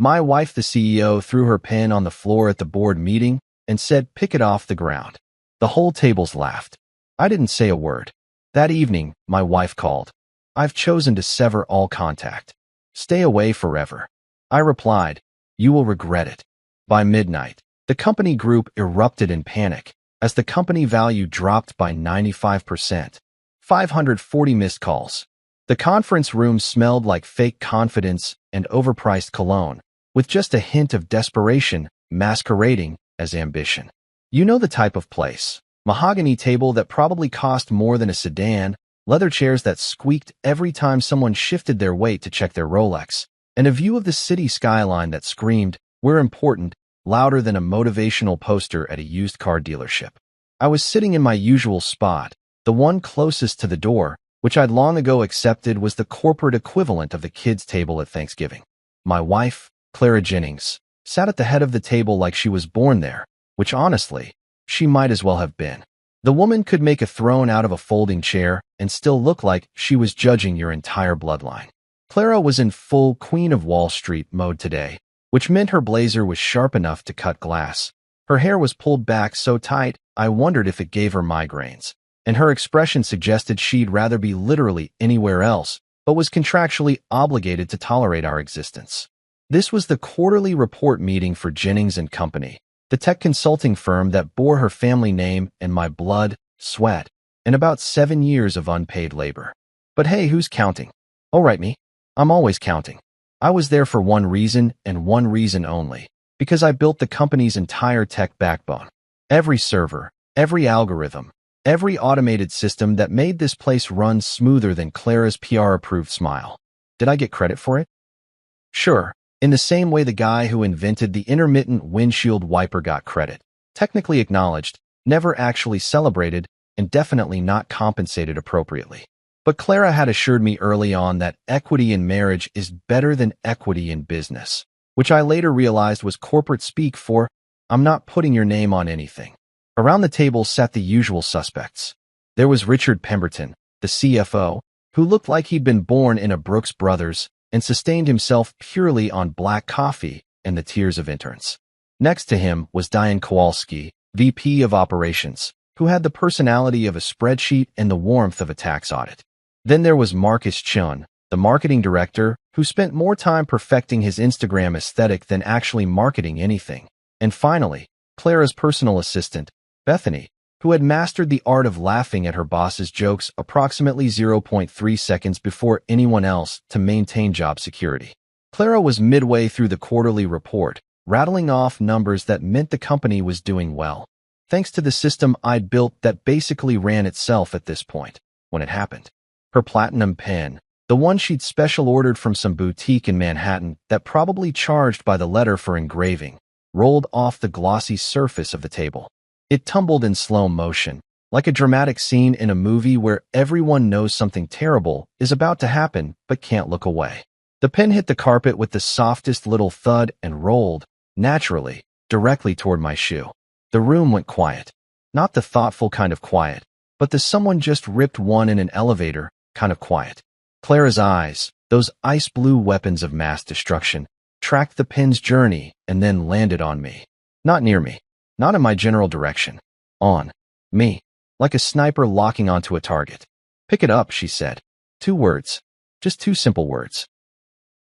My wife, the CEO, threw her pen on the floor at the board meeting and said, "Pick it off the ground." The whole tables laughed. I didn't say a word. That evening, my wife called. "I've chosen to sever all contact. Stay away forever." I replied, "You will regret it." By midnight, the company group erupted in panic as the company value dropped by 95%. 540 missed calls. The conference room smelled like fake confidence and overpriced cologne, with just a hint of desperation masquerading as ambition. You know the type of place. Mahogany table that probably cost more than a sedan, leather chairs that squeaked every time someone shifted their weight to check their Rolex, and a view of the city skyline that screamed, "We're important," louder than a motivational poster at a used car dealership. I was sitting in my usual spot, the one closest to the door, which I'd long ago accepted was the corporate equivalent of the kids' table at Thanksgiving. My wife, Clara Jennings, sat at the head of the table like she was born there, which honestly, she might as well have been. The woman could make a throne out of a folding chair and still look like she was judging your entire bloodline. Clara was in full Queen of Wall Street mode today, which meant her blazer was sharp enough to cut glass. Her hair was pulled back so tight, I wondered if it gave her migraines, and her expression suggested she'd rather be literally anywhere else, but was contractually obligated to tolerate our existence. This was the quarterly report meeting for Jennings & Company, the tech consulting firm that bore her family name and my blood, sweat, and about 7 years of unpaid labor. But hey, who's counting? Oh, right, me. I'm always counting. I was there for one reason and one reason only, because I built the company's entire tech backbone. Every server, every algorithm, every automated system that made this place run smoother than Clara's PR-approved smile. Did I get credit for it? Sure, in the same way the guy who invented the intermittent windshield wiper got credit. Technically acknowledged, never actually celebrated, and definitely not compensated appropriately. But Clara had assured me early on that equity in marriage is better than equity in business, which I later realized was corporate speak for, "I'm not putting your name on anything." Around the table sat the usual suspects. There was Richard Pemberton, the CFO, who looked like he'd been born in a Brooks Brothers and sustained himself purely on black coffee and the tears of interns. Next to him was Diane Kowalski, VP of Operations, who had the personality of a spreadsheet and the warmth of a tax audit. Then there was Marcus Chun, the marketing director, who spent more time perfecting his Instagram aesthetic than actually marketing anything. And finally, Clara's personal assistant, Bethany, who had mastered the art of laughing at her boss's jokes approximately 0.3 seconds before anyone else to maintain job security. Clara was midway through the quarterly report, rattling off numbers that meant the company was doing well, thanks to the system I'd built that basically ran itself at this point, when it happened. Her platinum pen, the one she'd special ordered from some boutique in Manhattan that probably charged by the letter for engraving, rolled off the glossy surface of the table. It tumbled in slow motion, like a dramatic scene in a movie where everyone knows something terrible is about to happen but can't look away. The pen hit the carpet with the softest little thud and rolled, naturally, directly toward my shoe. The room went quiet. Not the thoughtful kind of quiet, but the someone just ripped one in an elevator kind of quiet. Clara's eyes, those ice blue weapons of mass destruction, tracked the pen's journey and then landed on me. Not near me. Not in my general direction. On me. Like a sniper locking onto a target. "Pick it up," she said. 2 words. Just 2 simple words.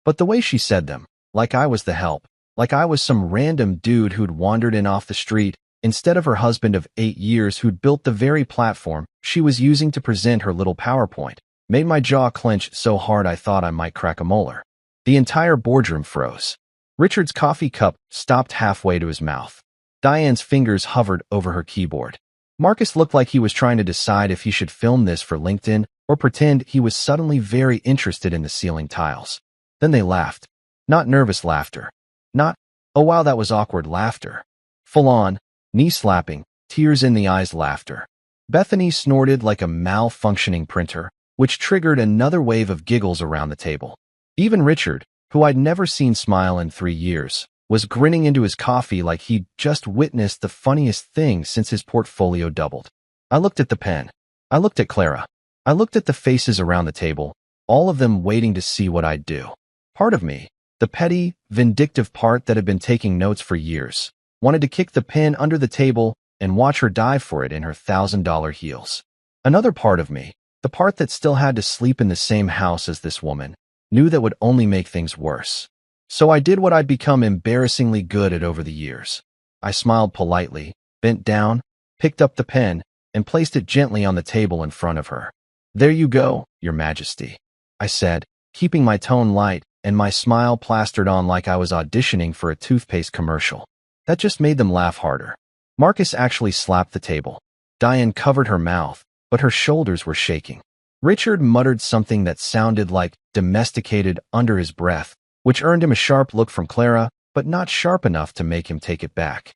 But the way she said them, like I was the help, like I was some random dude who'd wandered in off the street, instead of her husband of 8 years who'd built the very platform she was using to present her little PowerPoint, made my jaw clench so hard I thought I might crack a molar. The entire boardroom froze. Richard's coffee cup stopped halfway to his mouth. Diane's fingers hovered over her keyboard. Marcus looked like he was trying to decide if he should film this for LinkedIn or pretend he was suddenly very interested in the ceiling tiles. Then they laughed. Not nervous laughter. Not, "Oh wow, that was awkward" laughter. Full-on, knee-slapping, tears-in-the-eyes laughter. Bethany snorted like a malfunctioning printer, which triggered another wave of giggles around the table. Even Richard, who I'd never seen smile in 3 years, was grinning into his coffee like he'd just witnessed the funniest thing since his portfolio doubled. I looked at the pen. I looked at Clara. I looked at the faces around the table, all of them waiting to see what I'd do. Part of me, The petty, vindictive part that had been taking notes for years wanted to kick the pin under the table and watch her dive for it in her $1,000 heels. Another part of me, the part that still had to sleep in the same house as this woman, knew that would only make things worse. So I did what I'd become embarrassingly good at over the years. I smiled politely, bent down, picked up the pen, and placed it gently on the table in front of her. "There you go, Your Majesty," I said, keeping my tone light and my smile plastered on like I was auditioning for a toothpaste commercial. That just made them laugh harder. Marcus actually slapped the table. Diane covered her mouth, but her shoulders were shaking. Richard muttered something that sounded like domesticated under his breath, which earned him a sharp look from Clara, but not sharp enough to make him take it back.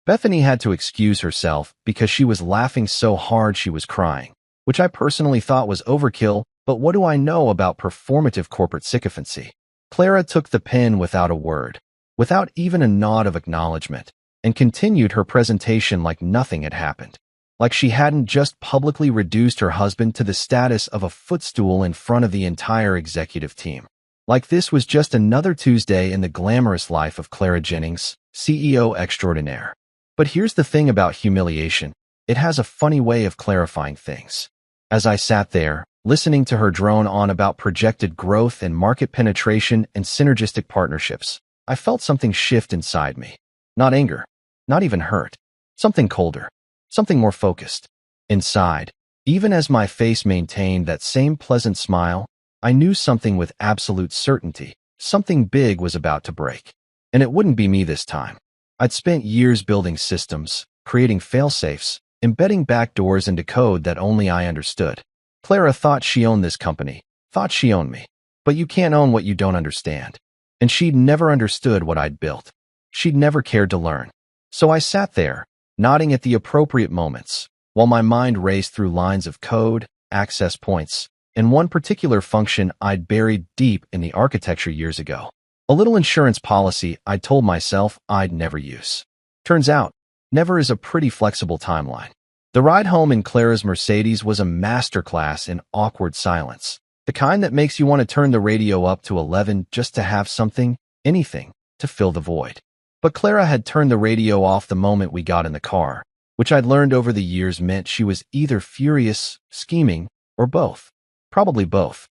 Bethany had to excuse herself because she was laughing so hard she was crying, which I personally thought was overkill, but what do I know about performative corporate sycophancy? Clara took the pen without a word, without even a nod of acknowledgement, and continued her presentation like nothing had happened. Like she hadn't just publicly reduced her husband to the status of a footstool in front of the entire executive team. Like this was just another Tuesday in the glamorous life of Clara Jennings, CEO extraordinaire. But here's the thing about humiliation. It has a funny way of clarifying things. As I sat there, listening to her drone on about projected growth and market penetration and synergistic partnerships, I felt something shift inside me. Not anger, not even hurt. Something colder. Something more focused. Inside, even as my face maintained that same pleasant smile, I knew something with absolute certainty. Something big was about to break. And it wouldn't be me this time. I'd spent years building systems, creating fail-safes, embedding backdoors into code that only I understood. Clara thought she owned this company, thought she owned me. But you can't own what you don't understand. And she'd never understood what I'd built. She'd never cared to learn. So I sat there, nodding at the appropriate moments, while my mind raced through lines of code, access points, and one particular function I'd buried deep in the architecture years ago. A little insurance policy I'd told myself I'd never use. Turns out, never is a pretty flexible timeline. The ride home in Clara's Mercedes was a masterclass in awkward silence, the kind that makes you want to turn the radio up to 11 just to have something, anything, to fill the void. But Clara had turned the radio off the moment we got in the car, which I'd learned over the years meant she was either furious, scheming, or both. Probably both.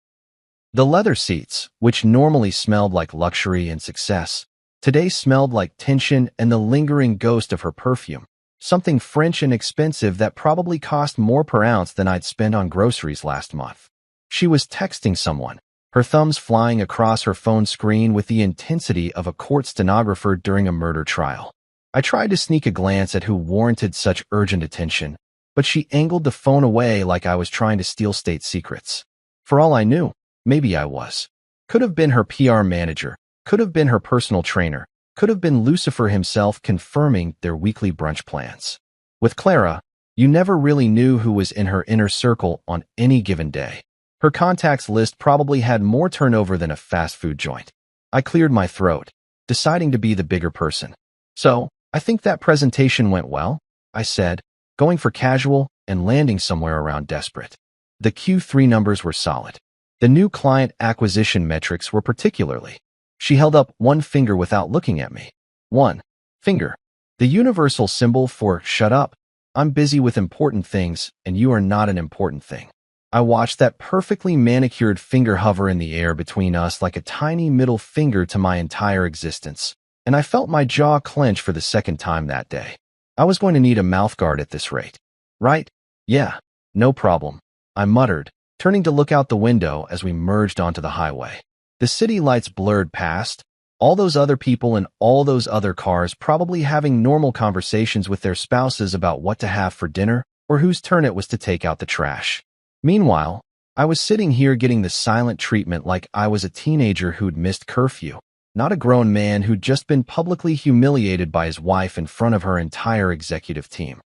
The leather seats, which normally smelled like luxury and success, today smelled like tension and the lingering ghost of her perfume, something French and expensive that probably cost more per ounce than I'd spent on groceries last month. She was texting someone, her thumbs flying across her phone screen with the intensity of a court stenographer during a murder trial. I tried to sneak a glance at who warranted such urgent attention, but she angled the phone away like I was trying to steal state secrets. For all I knew, maybe I was. Could have been her PR manager, could have been her personal trainer, could have been Lucifer himself confirming their weekly brunch plans. With Clara, you never really knew who was in her inner circle on any given day. Her contacts list probably had more turnover than a fast food joint. I cleared my throat, deciding to be the bigger person. "So, I think that presentation went well," I said, going for casual and landing somewhere around desperate. The Q3 numbers were solid. The new client acquisition metrics were particularly. She held up one finger without looking at me. One finger. The universal symbol for shut up. I'm busy with important things, and you are not an important thing. I watched that perfectly manicured finger hover in the air between us like a tiny middle finger to my entire existence, and I felt my jaw clench for the second time that day. I was going to need a mouthguard at this rate. "Right? Yeah, no problem," I muttered, turning to look out the window as we merged onto the highway. The city lights blurred past, all those other people and all those other cars probably having normal conversations with their spouses about what to have for dinner or whose turn it was to take out the trash. Meanwhile, I was sitting here getting the silent treatment like I was a teenager who'd missed curfew, not a grown man who'd just been publicly humiliated by his wife in front of her entire executive team.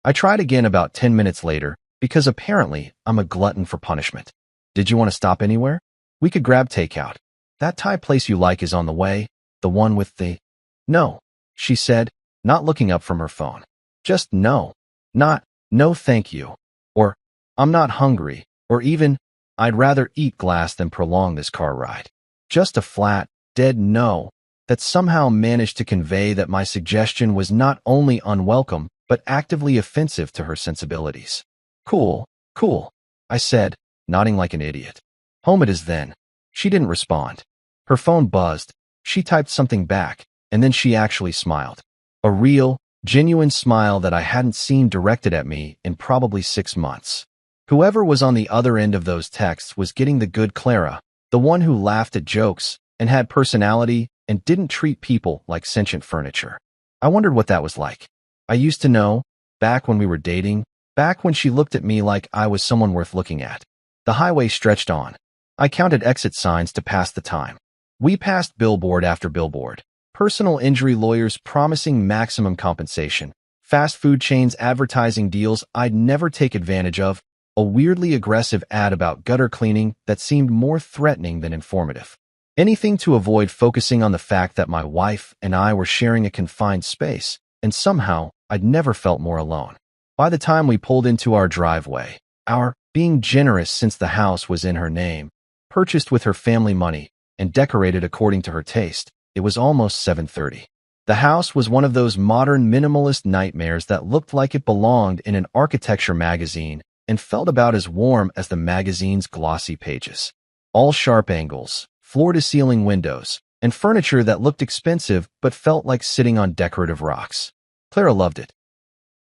I tried again about 10 minutes later, because apparently I'm a glutton for punishment. "Did you want to stop anywhere? We could grab takeout. That Thai place you like is on the way, the one with the—" "No," she said, not looking up from her phone. "Just no. Not, no thank you. Or, I'm not hungry, or even, I'd rather eat glass than prolong this car ride. Just a flat, dead no, that somehow managed to convey that my suggestion was not only unwelcome, but actively offensive to her sensibilities. Cool, cool, I said, nodding like an idiot. Home it is then. She didn't respond. Her phone buzzed. She typed something back, and then she actually smiled. A real, genuine smile that I hadn't seen directed at me in probably 6 months. Whoever was on the other end of those texts was getting the good Clara, the one who laughed at jokes and had personality and didn't treat people like sentient furniture. I wondered what that was like. I used to know, back when we were dating, back when she looked at me like I was someone worth looking at. The highway stretched on. I counted exit signs to pass the time. We passed billboard after billboard. Personal injury lawyers promising maximum compensation, fast food chains advertising deals I'd never take advantage of, a weirdly aggressive ad about gutter cleaning that seemed more threatening than informative. Anything to avoid focusing on the fact that my wife and I were sharing a confined space, and somehow I'd never felt more alone. By the time we pulled into our driveway, our being generous since the house was in her name, purchased with her family money, and decorated according to her taste, it was almost 7:30. The house was one of those modern minimalist nightmares that looked like it belonged in an architecture magazine and felt about as warm as the magazine's glossy pages. All sharp angles, floor-to-ceiling windows, and furniture that looked expensive but felt like sitting on decorative rocks. Clara loved it.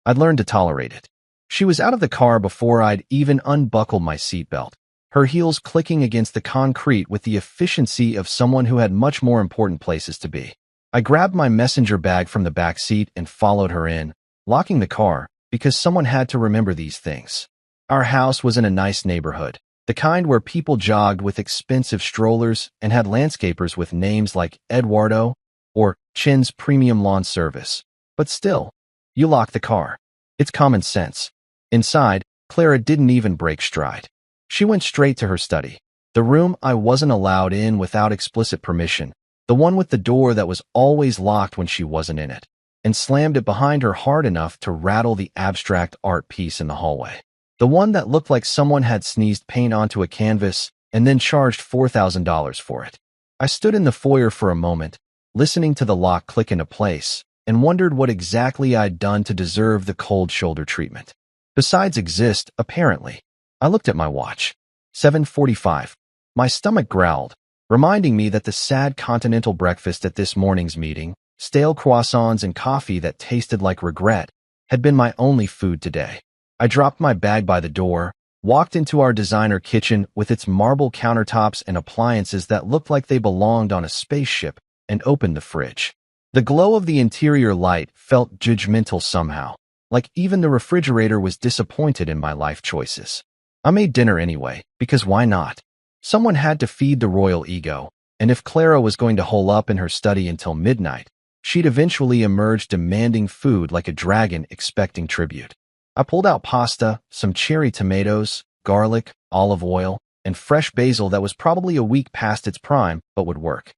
I'd learned to tolerate it. She was out of the car before I'd even unbuckled my seatbelt, her heels clicking against the concrete with the efficiency of someone who had much more important places to be. I grabbed my messenger bag from the back seat and followed her in, locking the car, because someone had to remember these things. Our house was in a nice neighborhood, the kind where people jogged with expensive strollers and had landscapers with names like Eduardo or Chin's Premium Lawn Service. But still, you lock the car. It's common sense. Inside, Clara didn't even break stride. She went straight to her study, the room I wasn't allowed in without explicit permission, the one with the door that was always locked when she wasn't in it, and slammed it behind her hard enough to rattle the abstract art piece in the hallway. The one that looked like someone had sneezed paint onto a canvas and then charged $4,000 for it. I stood in the foyer for a moment, listening to the lock click into place, and wondered what exactly I'd done to deserve the cold shoulder treatment. Besides exist, apparently. I looked at my watch. 7:45. My stomach growled, reminding me that the sad continental breakfast at this morning's meeting, stale croissants and coffee that tasted like regret, had been my only food today. I dropped my bag by the door, walked into our designer kitchen with its marble countertops and appliances that looked like they belonged on a spaceship, and opened the fridge. The glow of the interior light felt judgmental somehow, like even the refrigerator was disappointed in my life choices. I made dinner anyway, because why not? Someone had to feed the royal ego, and if Clara was going to hole up in her study until midnight, she'd eventually emerge demanding food like a dragon expecting tribute. I pulled out pasta, some cherry tomatoes, garlic, olive oil, and fresh basil that was probably a week past its prime, but would work.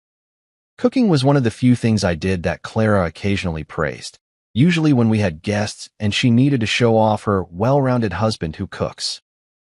Cooking was one of the few things I did that Clara occasionally praised, usually when we had guests and she needed to show off her well-rounded husband who cooks.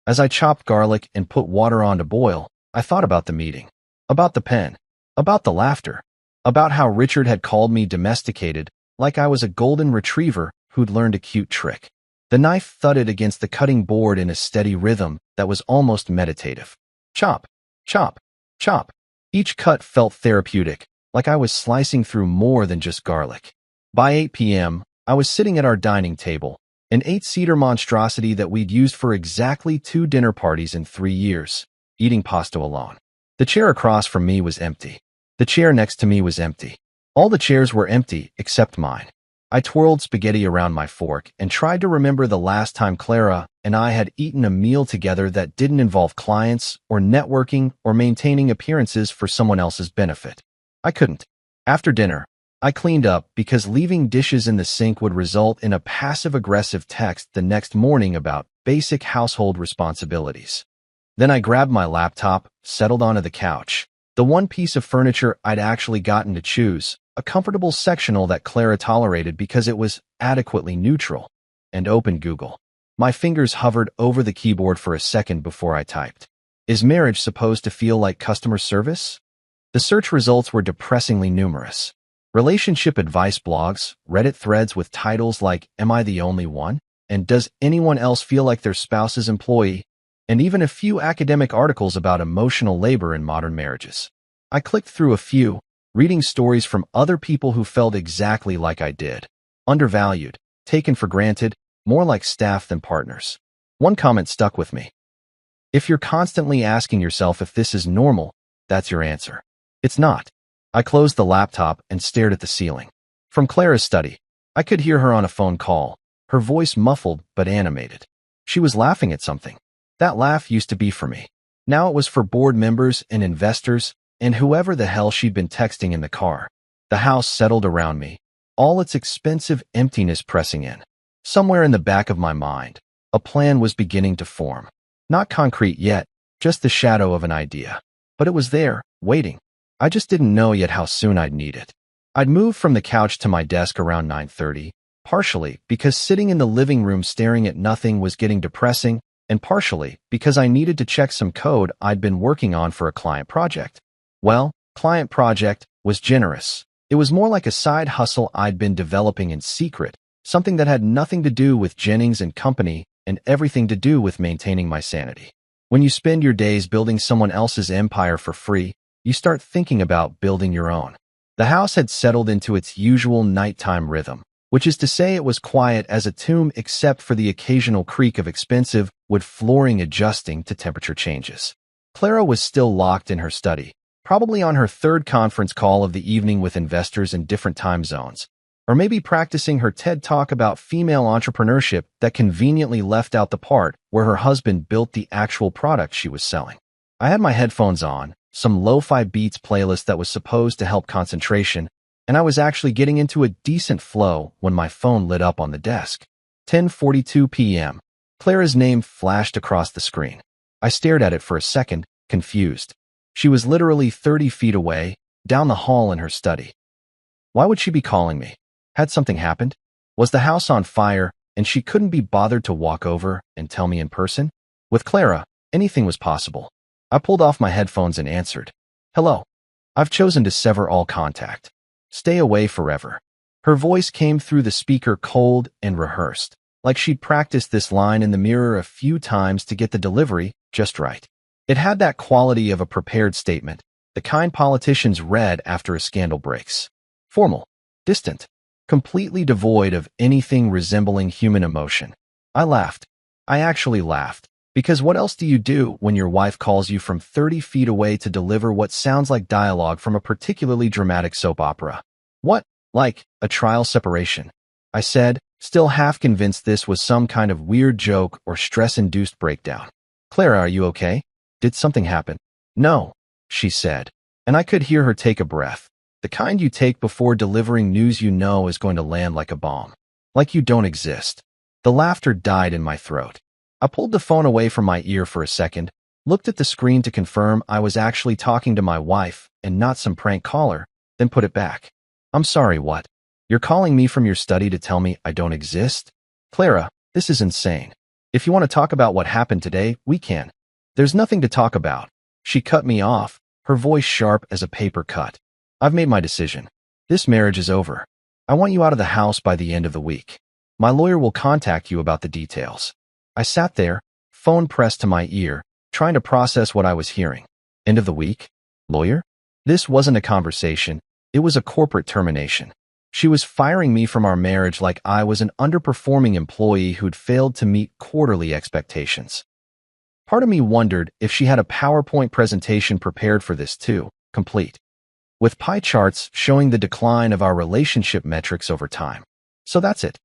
As I chopped garlic and put water on to boil, I thought about the meeting, about the pen, about the laughter, about how Richard had called me domesticated, like I was a golden retriever who'd learned a cute trick. The knife thudded against the cutting board in a steady rhythm that was almost meditative. Chop, chop, chop. Each cut felt therapeutic, like I was slicing through more than just garlic. By 8 p.m., I was sitting at our dining table, an 8-seater monstrosity that we'd used for exactly 2 dinner parties in 3 years, eating pasta alone. The chair across from me was empty. The chair next to me was empty. All the chairs were empty except mine. I twirled spaghetti around my fork and tried to remember the last time Clara and I had eaten a meal together that didn't involve clients or networking or maintaining appearances for someone else's benefit. I couldn't. After dinner, I cleaned up because leaving dishes in the sink would result in a passive-aggressive text the next morning about basic household responsibilities. Then I grabbed my laptop, settled onto the couch, the one piece of furniture I'd actually gotten to choose, a comfortable sectional that Clara tolerated because it was adequately neutral, and opened Google. My fingers hovered over the keyboard for a second before I typed. Is marriage supposed to feel like customer service? The search results were depressingly numerous. Relationship advice blogs, Reddit threads with titles like "Am I the Only One?" and "Does anyone else feel like their spouse's employee?" and even a few academic articles about emotional labor in modern marriages. I clicked through a few, reading stories from other people who felt exactly like I did. Undervalued, taken for granted, more like staff than partners. One comment stuck with me. If you're constantly asking yourself if this is normal, that's your answer. It's not. I closed the laptop and stared at the ceiling. From Clara's study, I could hear her on a phone call, her voice muffled but animated. She was laughing at something. That laugh used to be for me. Now it was for board members and investors and whoever the hell she'd been texting in the car. The house settled around me, all its expensive emptiness pressing in. Somewhere in the back of my mind, a plan was beginning to form. Not concrete yet, just the shadow of an idea. But it was there, waiting. I just didn't know yet how soon I'd need it. I'd moved from the couch to my desk around 9:30, partially because sitting in the living room staring at nothing was getting depressing, and partially because I needed to check some code I'd been working on for a client project. Well, client project was generous. It was more like a side hustle I'd been developing in secret, something that had nothing to do with Jennings and Company and everything to do with maintaining my sanity. When you spend your days building someone else's empire for free, you start thinking about building your own. The house had settled into its usual nighttime rhythm, which is to say it was quiet as a tomb except for the occasional creak of expensive wood flooring adjusting to temperature changes. Clara was still locked in her study, probably on her third conference call of the evening with investors in different time zones, or maybe practicing her TED Talk about female entrepreneurship that conveniently left out the part where her husband built the actual product she was selling. I had my headphones on, some lo-fi beats playlist that was supposed to help concentration, and I was actually getting into a decent flow when my phone lit up on the desk. 10:42 p.m. Clara's name flashed across the screen. I stared at it for a second, confused. She was literally 30 feet away, down the hall in her study. Why would she be calling me? Had something happened? Was the house on fire, and she couldn't be bothered to walk over and tell me in person? With Clara, anything was possible. I pulled off my headphones and answered. Hello. I've chosen to sever all contact. Stay away forever. Her voice came through the speaker cold and rehearsed, like she'd practiced this line in the mirror a few times to get the delivery just right. It had that quality of a prepared statement, the kind politicians read after a scandal breaks. Formal, distant, completely devoid of anything resembling human emotion. I laughed. I actually laughed. Because what else do you do when your wife calls you from 30 feet away to deliver what sounds like dialogue from a particularly dramatic soap opera? What? Like a trial separation? I said, still half convinced this was some kind of weird joke or stress-induced breakdown. Clara, are you okay? Did something happen? No, she said, and I could hear her take a breath. The kind you take before delivering news you know is going to land like a bomb. Like you don't exist. The laughter died in my throat. I pulled the phone away from my ear for a second, looked at the screen to confirm I was actually talking to my wife and not some prank caller, then put it back. I'm sorry, what? You're calling me from your study to tell me I don't exist? Clara, this is insane. If you want to talk about what happened today, we can. There's nothing to talk about. She cut me off, her voice sharp as a paper cut. I've made my decision. This marriage is over. I want you out of the house by the end of the week. My lawyer will contact you about the details. I sat there, phone pressed to my ear, trying to process what I was hearing. End of the week? Lawyer? This wasn't a conversation. It was a corporate termination. She was firing me from our marriage like I was an underperforming employee who'd failed to meet quarterly expectations. Part of me wondered if she had a PowerPoint presentation prepared for this too, complete, with pie charts showing the decline of our relationship metrics over time. So that's it,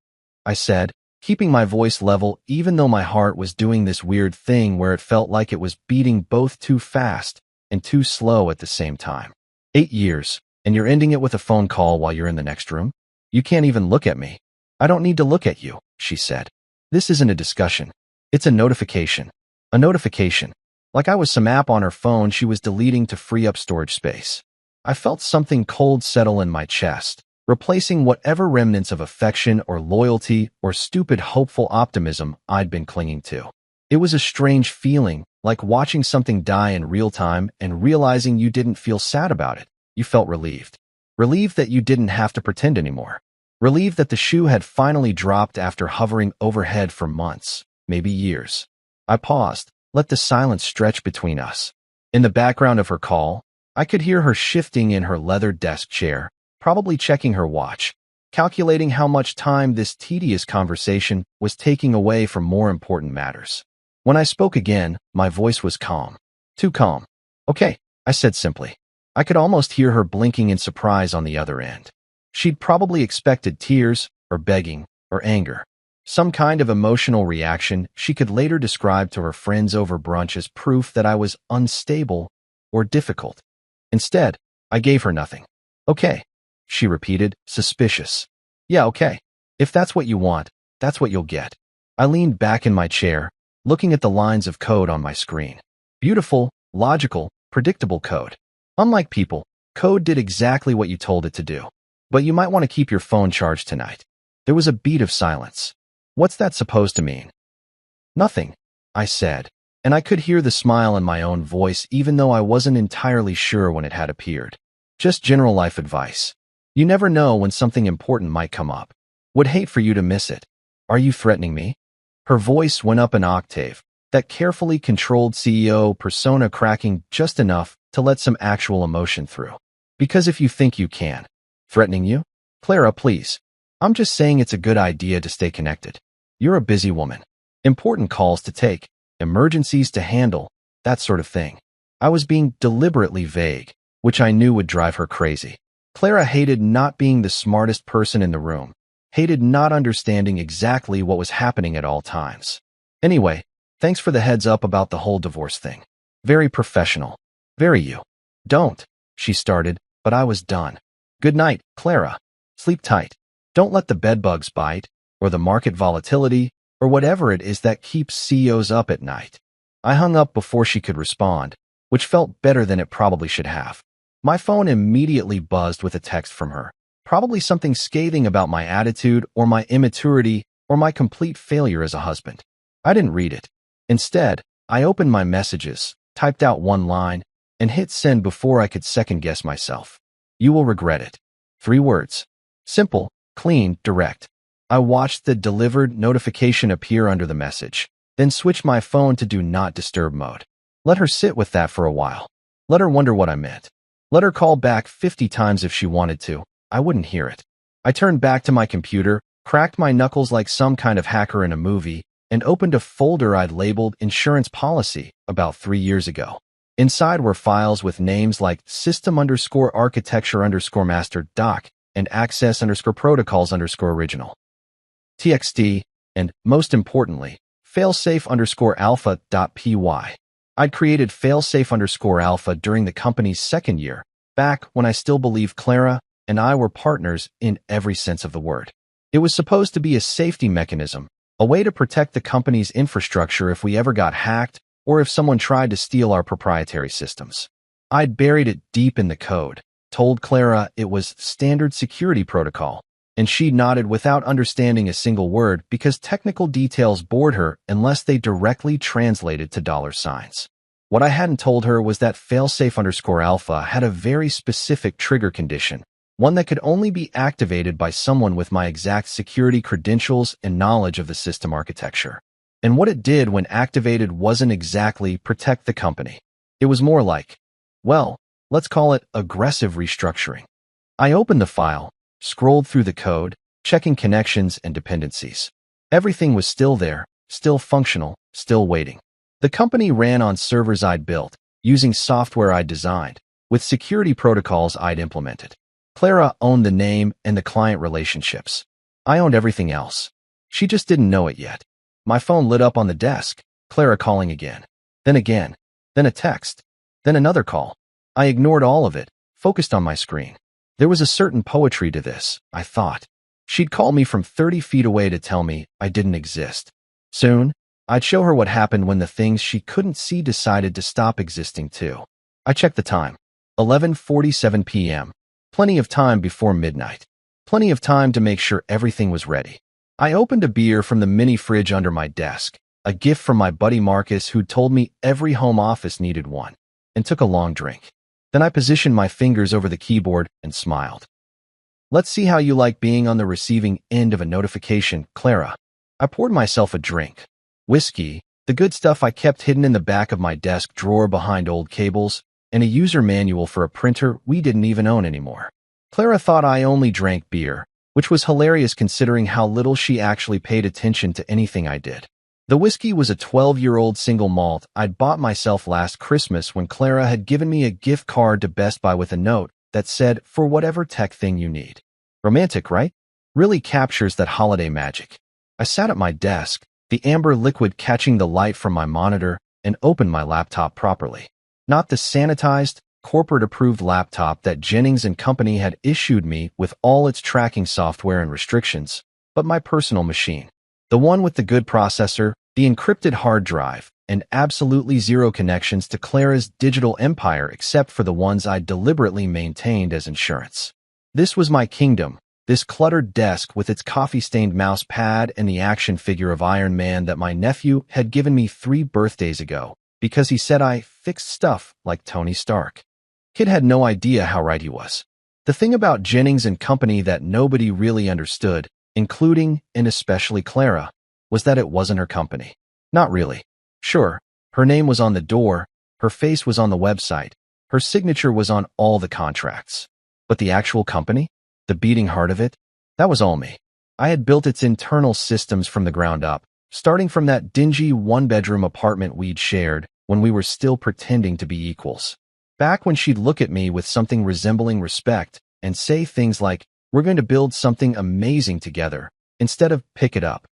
I said, keeping my voice level even though my heart was doing this weird thing where it felt like it was beating both too fast and too slow at the same time. 8 years, and you're ending it with a phone call while you're in the next room? You can't even look at me. I don't need to look at you, she said. This isn't a discussion. It's a notification. A notification. Like I was some app on her phone she was deleting to free up storage space. I felt something cold settle in my chest, replacing whatever remnants of affection or loyalty or stupid hopeful optimism I'd been clinging to. It was a strange feeling, like watching something die in real time and realizing you didn't feel sad about it. You felt relieved. Relieved that you didn't have to pretend anymore. Relieved that the shoe had finally dropped after hovering overhead for months, maybe years. I paused, let the silence stretch between us. In the background of her call, I could hear her shifting in her leather desk chair, probably checking her watch, calculating how much time this tedious conversation was taking away from more important matters. When I spoke again, my voice was calm. Too calm. Okay, I said simply. I could almost hear her blinking in surprise on the other end. She'd probably expected tears, or begging, or anger. Some kind of emotional reaction she could later describe to her friends over brunch as proof that I was unstable or difficult. Instead, I gave her nothing. Okay, she repeated, suspicious. Yeah, okay. If that's what you want, that's what you'll get. I leaned back in my chair, looking at the lines of code on my screen. Beautiful, logical, predictable code. Unlike people, code did exactly what you told it to do. But you might want to keep your phone charged tonight. There was a beat of silence. What's that supposed to mean? Nothing, I said, and I could hear the smile in my own voice even though I wasn't entirely sure when it had appeared. Just general life advice. You never know when something important might come up. Would hate for you to miss it. Are you threatening me? Her voice went up an octave, that carefully controlled CEO persona cracking just enough to let some actual emotion through. Because if you think you can. Threatening you? Clara, please. I'm just saying it's a good idea to stay connected. You're a busy woman. Important calls to take, emergencies to handle, that sort of thing. I was being deliberately vague, which I knew would drive her crazy. Clara hated not being the smartest person in the room, hated not understanding exactly what was happening at all times. Anyway, thanks for the heads up about the whole divorce thing. Very professional. Very you. Don't, she started, but I was done. Good night, Clara. Sleep tight. Don't let the bedbugs bite, or the market volatility, or whatever it is that keeps CEOs up at night. I hung up before she could respond, which felt better than it probably should have. My phone immediately buzzed with a text from her, probably something scathing about my attitude or my immaturity or my complete failure as a husband. I didn't read it. Instead, I opened my messages, typed out one line, and hit send before I could second-guess myself. You will regret it. 3 words. Simple, clean, direct. I watched the delivered notification appear under the message, then switched my phone to do not disturb mode. Let her sit with that for a while. Let her wonder what I meant. Let her call back 50 times if she wanted to. I wouldn't hear it. I turned back to my computer, cracked my knuckles like some kind of hacker in a movie, and opened a folder I'd labeled insurance policy about 3 years ago. Inside were files with names like system_architecture_master_doc and access_protocols_original. TXT, and, most importantly, failsafe_alpha.py. I'd created failsafe_alpha during the company's second year, back when I still believed Clara and I were partners in every sense of the word. It was supposed to be a safety mechanism, a way to protect the company's infrastructure if we ever got hacked or if someone tried to steal our proprietary systems. I'd buried it deep in the code, told Clara it was standard security protocol, and she nodded without understanding a single word because technical details bored her unless they directly translated to $signs. What I hadn't told her was that failsafe_alpha had a very specific trigger condition, one that could only be activated by someone with my exact security credentials and knowledge of the system architecture. And what it did when activated wasn't exactly protect the company. It was more like, well, let's call it aggressive restructuring. I opened the file, scrolled through the code, checking connections and dependencies. Everything was still there, still functional, still waiting. The company ran on servers I'd built, using software I'd designed, with security protocols I'd implemented. Clara owned the name and the client relationships. I owned everything else. She just didn't know it yet. My phone lit up on the desk, Clara calling again, then a text, then another call. I ignored all of it, focused on my screen. There was a certain poetry to this, I thought. She'd call me from 30 feet away to tell me I didn't exist. Soon, I'd show her what happened when the things she couldn't see decided to stop existing too. I checked the time. 11:47 p.m. Plenty of time before midnight. Plenty of time to make sure everything was ready. I opened a beer from the mini fridge under my desk, a gift from my buddy Marcus who told me every home office needed one, and took a long drink. Then I positioned my fingers over the keyboard and smiled. Let's see how you like being on the receiving end of a notification, Clara. I poured myself a drink. Whiskey, the good stuff I kept hidden in the back of my desk drawer behind old cables, and a user manual for a printer we didn't even own anymore. Clara thought I only drank beer, which was hilarious considering how little she actually paid attention to anything I did. The whiskey was a 12-year-old single malt I'd bought myself last Christmas when Clara had given me a gift card to Best Buy with a note that said, for whatever tech thing you need. Romantic, right? Really captures that holiday magic. I sat at my desk, the amber liquid catching the light from my monitor, and opened my laptop properly. Not the sanitized, corporate-approved laptop that Jennings & Company had issued me with all its tracking software and restrictions, but my personal machine. The one with the good processor, the encrypted hard drive, and absolutely zero connections to Clara's digital empire except for the ones I deliberately maintained as insurance. This was my kingdom, this cluttered desk with its coffee-stained mouse pad and the action figure of Iron Man that my nephew had given me 3 birthdays ago, because he said I fixed stuff like Tony Stark. Kid had no idea how right he was. The thing about Jennings & Company that nobody really understood, including and especially Clara, was that it wasn't her company. Not really. Sure, her name was on the door, her face was on the website, her signature was on all the contracts. But the actual company? The beating heart of it? That was all me. I had built its internal systems from the ground up, starting from that dingy one-bedroom apartment we'd shared when we were still pretending to be equals. Back when she'd look at me with something resembling respect and say things like, we're going to build something amazing together, instead of pick it up.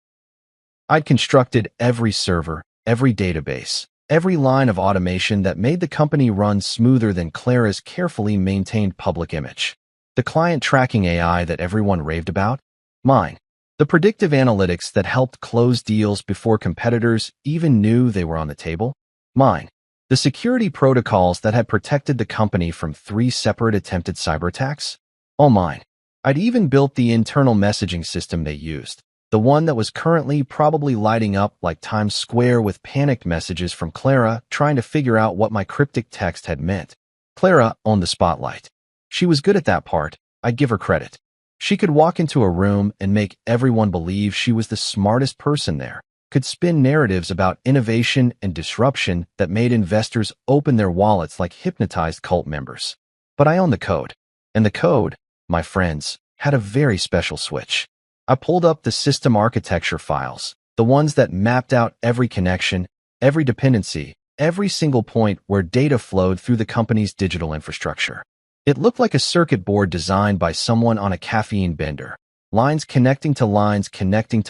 I'd constructed every server, every database, every line of automation that made the company run smoother than Clara's carefully maintained public image. The client tracking AI that everyone raved about? Mine. The predictive analytics that helped close deals before competitors even knew they were on the table? Mine. The security protocols that had protected the company from 3 separate attempted cyber attacks? All mine. I'd even built the internal messaging system they used, the one that was currently probably lighting up like Times Square with panicked messages from Clara trying to figure out what my cryptic text had meant. Clara owned the spotlight. She was good at that part, I'd give her credit. She could walk into a room and make everyone believe she was the smartest person there, could spin narratives about innovation and disruption that made investors open their wallets like hypnotized cult members. But I owned the code. And the code, my friends, had a very special switch. I pulled up the system architecture files, the ones that mapped out every connection, every dependency, every single point where data flowed through the company's digital infrastructure. It looked like a circuit board designed by someone on a caffeine bender, lines connecting to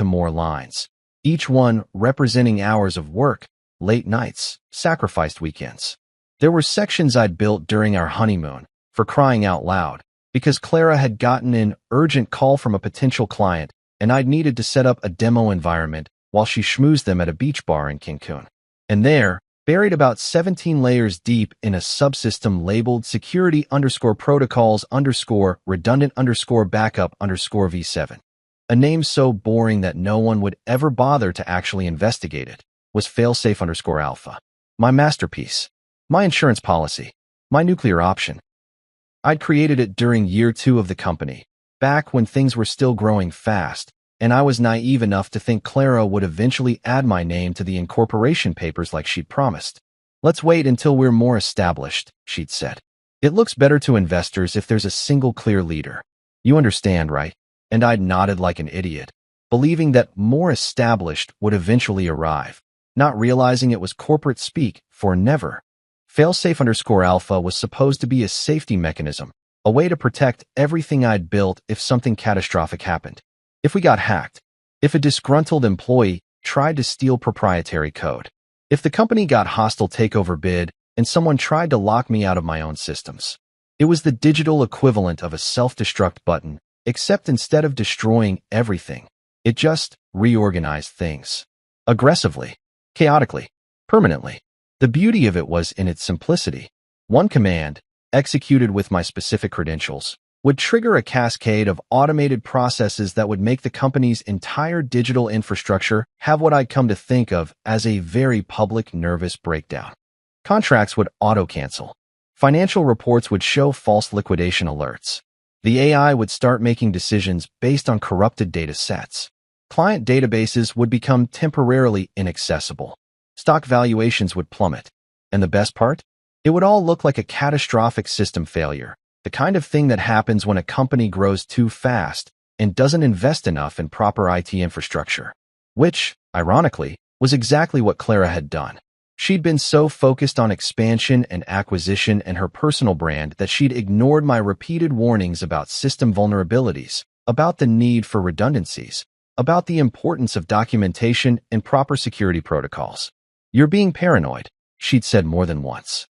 more lines, each one representing hours of work, late nights, sacrificed weekends. There were sections I'd built during our honeymoon, for crying out loud, because Clara had gotten an urgent call from a potential client and I'd needed to set up a demo environment while she schmoozed them at a beach bar in Cancun. And there, buried about 17 layers deep in a subsystem labeled security_protocols_redundant_backup_v7. A name so boring that no one would ever bother to actually investigate it, was failsafe_alpha. My masterpiece. My insurance policy. My nuclear option. I'd created it during year 2 of the company, back when things were still growing fast, and I was naive enough to think Clara would eventually add my name to the incorporation papers like she'd promised. Let's wait until we're more established, she'd said. It looks better to investors if there's a single clear leader. You understand, right? And I'd nodded like an idiot, believing that more established would eventually arrive, not realizing it was corporate speak for never. Failsafe_alpha was supposed to be a safety mechanism, a way to protect everything I'd built if something catastrophic happened. If we got hacked, if a disgruntled employee tried to steal proprietary code, if the company got hostile takeover bid and someone tried to lock me out of my own systems. It was the digital equivalent of a self-destruct button, except instead of destroying everything, it just reorganized things. Aggressively, chaotically, permanently. The beauty of it was in its simplicity. One command, executed with my specific credentials, would trigger a cascade of automated processes that would make the company's entire digital infrastructure have what I'd come to think of as a very public nervous breakdown. Contracts would auto-cancel. Financial reports would show false liquidation alerts. The AI would start making decisions based on corrupted data sets. Client databases would become temporarily inaccessible. Stock valuations would plummet. And the best part? It would all look like a catastrophic system failure, the kind of thing that happens when a company grows too fast and doesn't invest enough in proper IT infrastructure. Which, ironically, was exactly what Clara had done. She'd been so focused on expansion and acquisition and her personal brand that she'd ignored my repeated warnings about system vulnerabilities, about the need for redundancies, about the importance of documentation and proper security protocols. "You're being paranoid," she'd said more than once.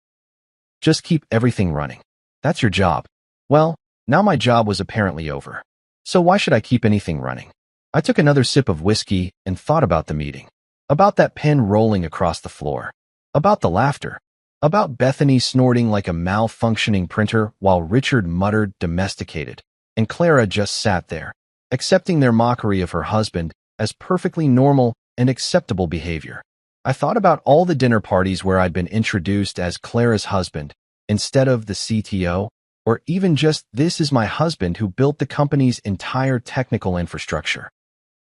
"Just keep everything running. That's your job." Well, now my job was apparently over. So why should I keep anything running? I took another sip of whiskey and thought about the meeting. About that pen rolling across the floor. About the laughter. About Bethany snorting like a malfunctioning printer while Richard muttered domesticated. And Clara just sat there, accepting their mockery of her husband as perfectly normal and acceptable behavior. I thought about all the dinner parties where I'd been introduced as Clara's husband instead of the CTO, or even just "this is my husband who built the company's entire technical infrastructure."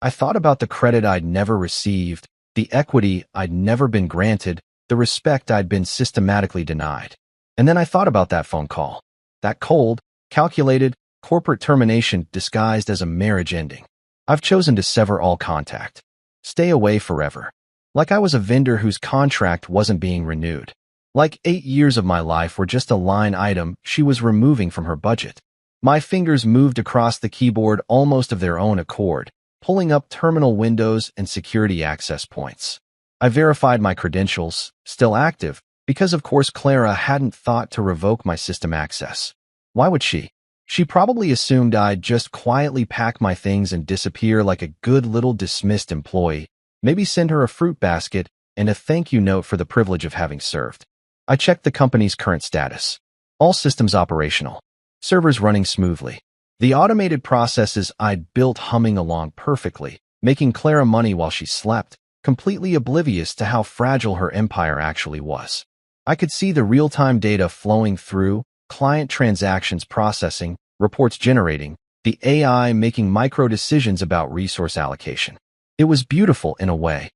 I thought about the credit I'd never received, the equity I'd never been granted, the respect I'd been systematically denied. And then I thought about that phone call, that cold, calculated, corporate termination disguised as a marriage ending. I've chosen to sever all contact. Stay away forever. Like I was a vendor whose contract wasn't being renewed. Like 8 years of my life were just a line item she was removing from her budget. My fingers moved across the keyboard almost of their own accord, pulling up terminal windows and security access points. I verified my credentials, still active, because of course Clara hadn't thought to revoke my system access. Why would she? She probably assumed I'd just quietly pack my things and disappear like a good little dismissed employee, maybe send her a fruit basket and a thank you note for the privilege of having served. I checked the company's current status. All systems operational. Servers running smoothly. The automated processes I'd built humming along perfectly, making Clara money while she slept, completely oblivious to how fragile her empire actually was. I could see the real-time data flowing through, client transactions processing, reports generating, the AI making micro-decisions about resource allocation. It was beautiful in a way.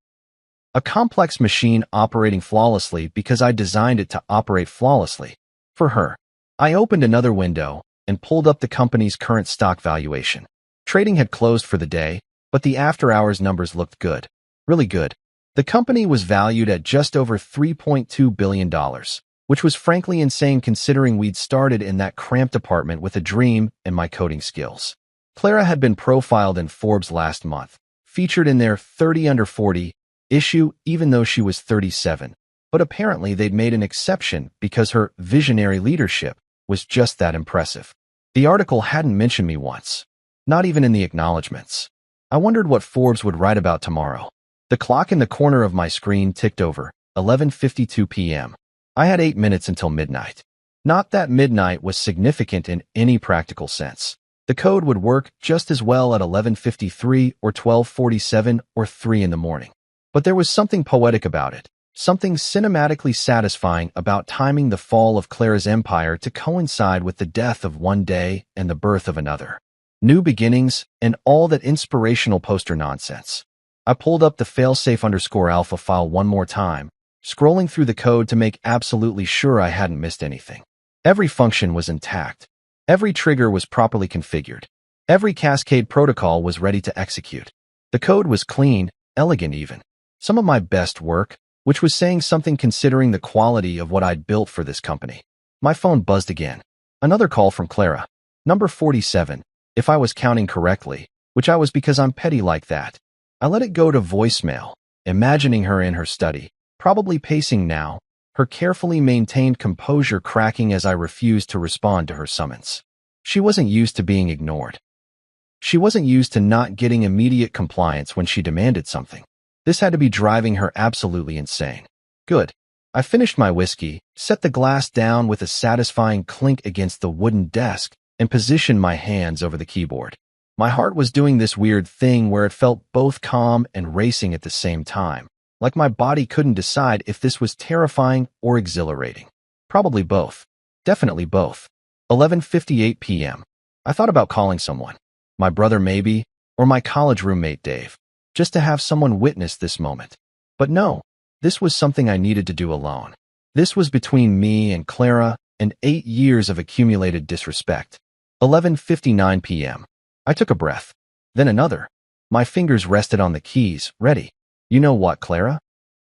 A complex machine operating flawlessly because I designed it to operate flawlessly. For her. I opened another window and pulled up the company's current stock valuation. Trading had closed for the day, but the after-hours numbers looked good. Really good. The company was valued at just over $3.2 billion, which was frankly insane considering we'd started in that cramped apartment with a dream and my coding skills. Clara had been profiled in Forbes last month, featured in their 30 under 40 issue even though she was 37, but apparently they'd made an exception because her visionary leadership was just that impressive. The article hadn't mentioned me once, not even in the acknowledgments. I wondered what Forbes would write about tomorrow. The clock in the corner of my screen ticked over, 11:52 p.m. I had 8 minutes until midnight. Not that midnight was significant in any practical sense. The code would work just as well at 11:53 or 12:47 or 3 in the morning. But there was something poetic about it, something cinematically satisfying about timing the fall of Clara's empire to coincide with the death of one day and the birth of another. New beginnings and all that inspirational poster nonsense. I pulled up the failsafe_alpha file one more time, scrolling through the code to make absolutely sure I hadn't missed anything. Every function was intact. Every trigger was properly configured. Every cascade protocol was ready to execute. The code was clean, elegant even. Some of my best work, which was saying something considering the quality of what I'd built for this company. My phone buzzed again. Another call from Clara. Number 47, if I was counting correctly, which I was because I'm petty like that. I let it go to voicemail, imagining her in her study, probably pacing now, her carefully maintained composure cracking as I refused to respond to her summons. She wasn't used to being ignored. She wasn't used to not getting immediate compliance when she demanded something. This had to be driving her absolutely insane. Good. I finished my whiskey, set the glass down with a satisfying clink against the wooden desk, and positioned my hands over the keyboard. My heart was doing this weird thing where it felt both calm and racing at the same time, like my body couldn't decide if this was terrifying or exhilarating. Probably both. Definitely both. 11:58 p.m. I thought about calling someone. My brother maybe, or my college roommate Dave, just to have someone witness this moment. But no, this was something I needed to do alone. This was between me and Clara and 8 years of accumulated disrespect. 11:59 p.m. I took a breath. Then another. My fingers rested on the keys, ready. You know what, Clara?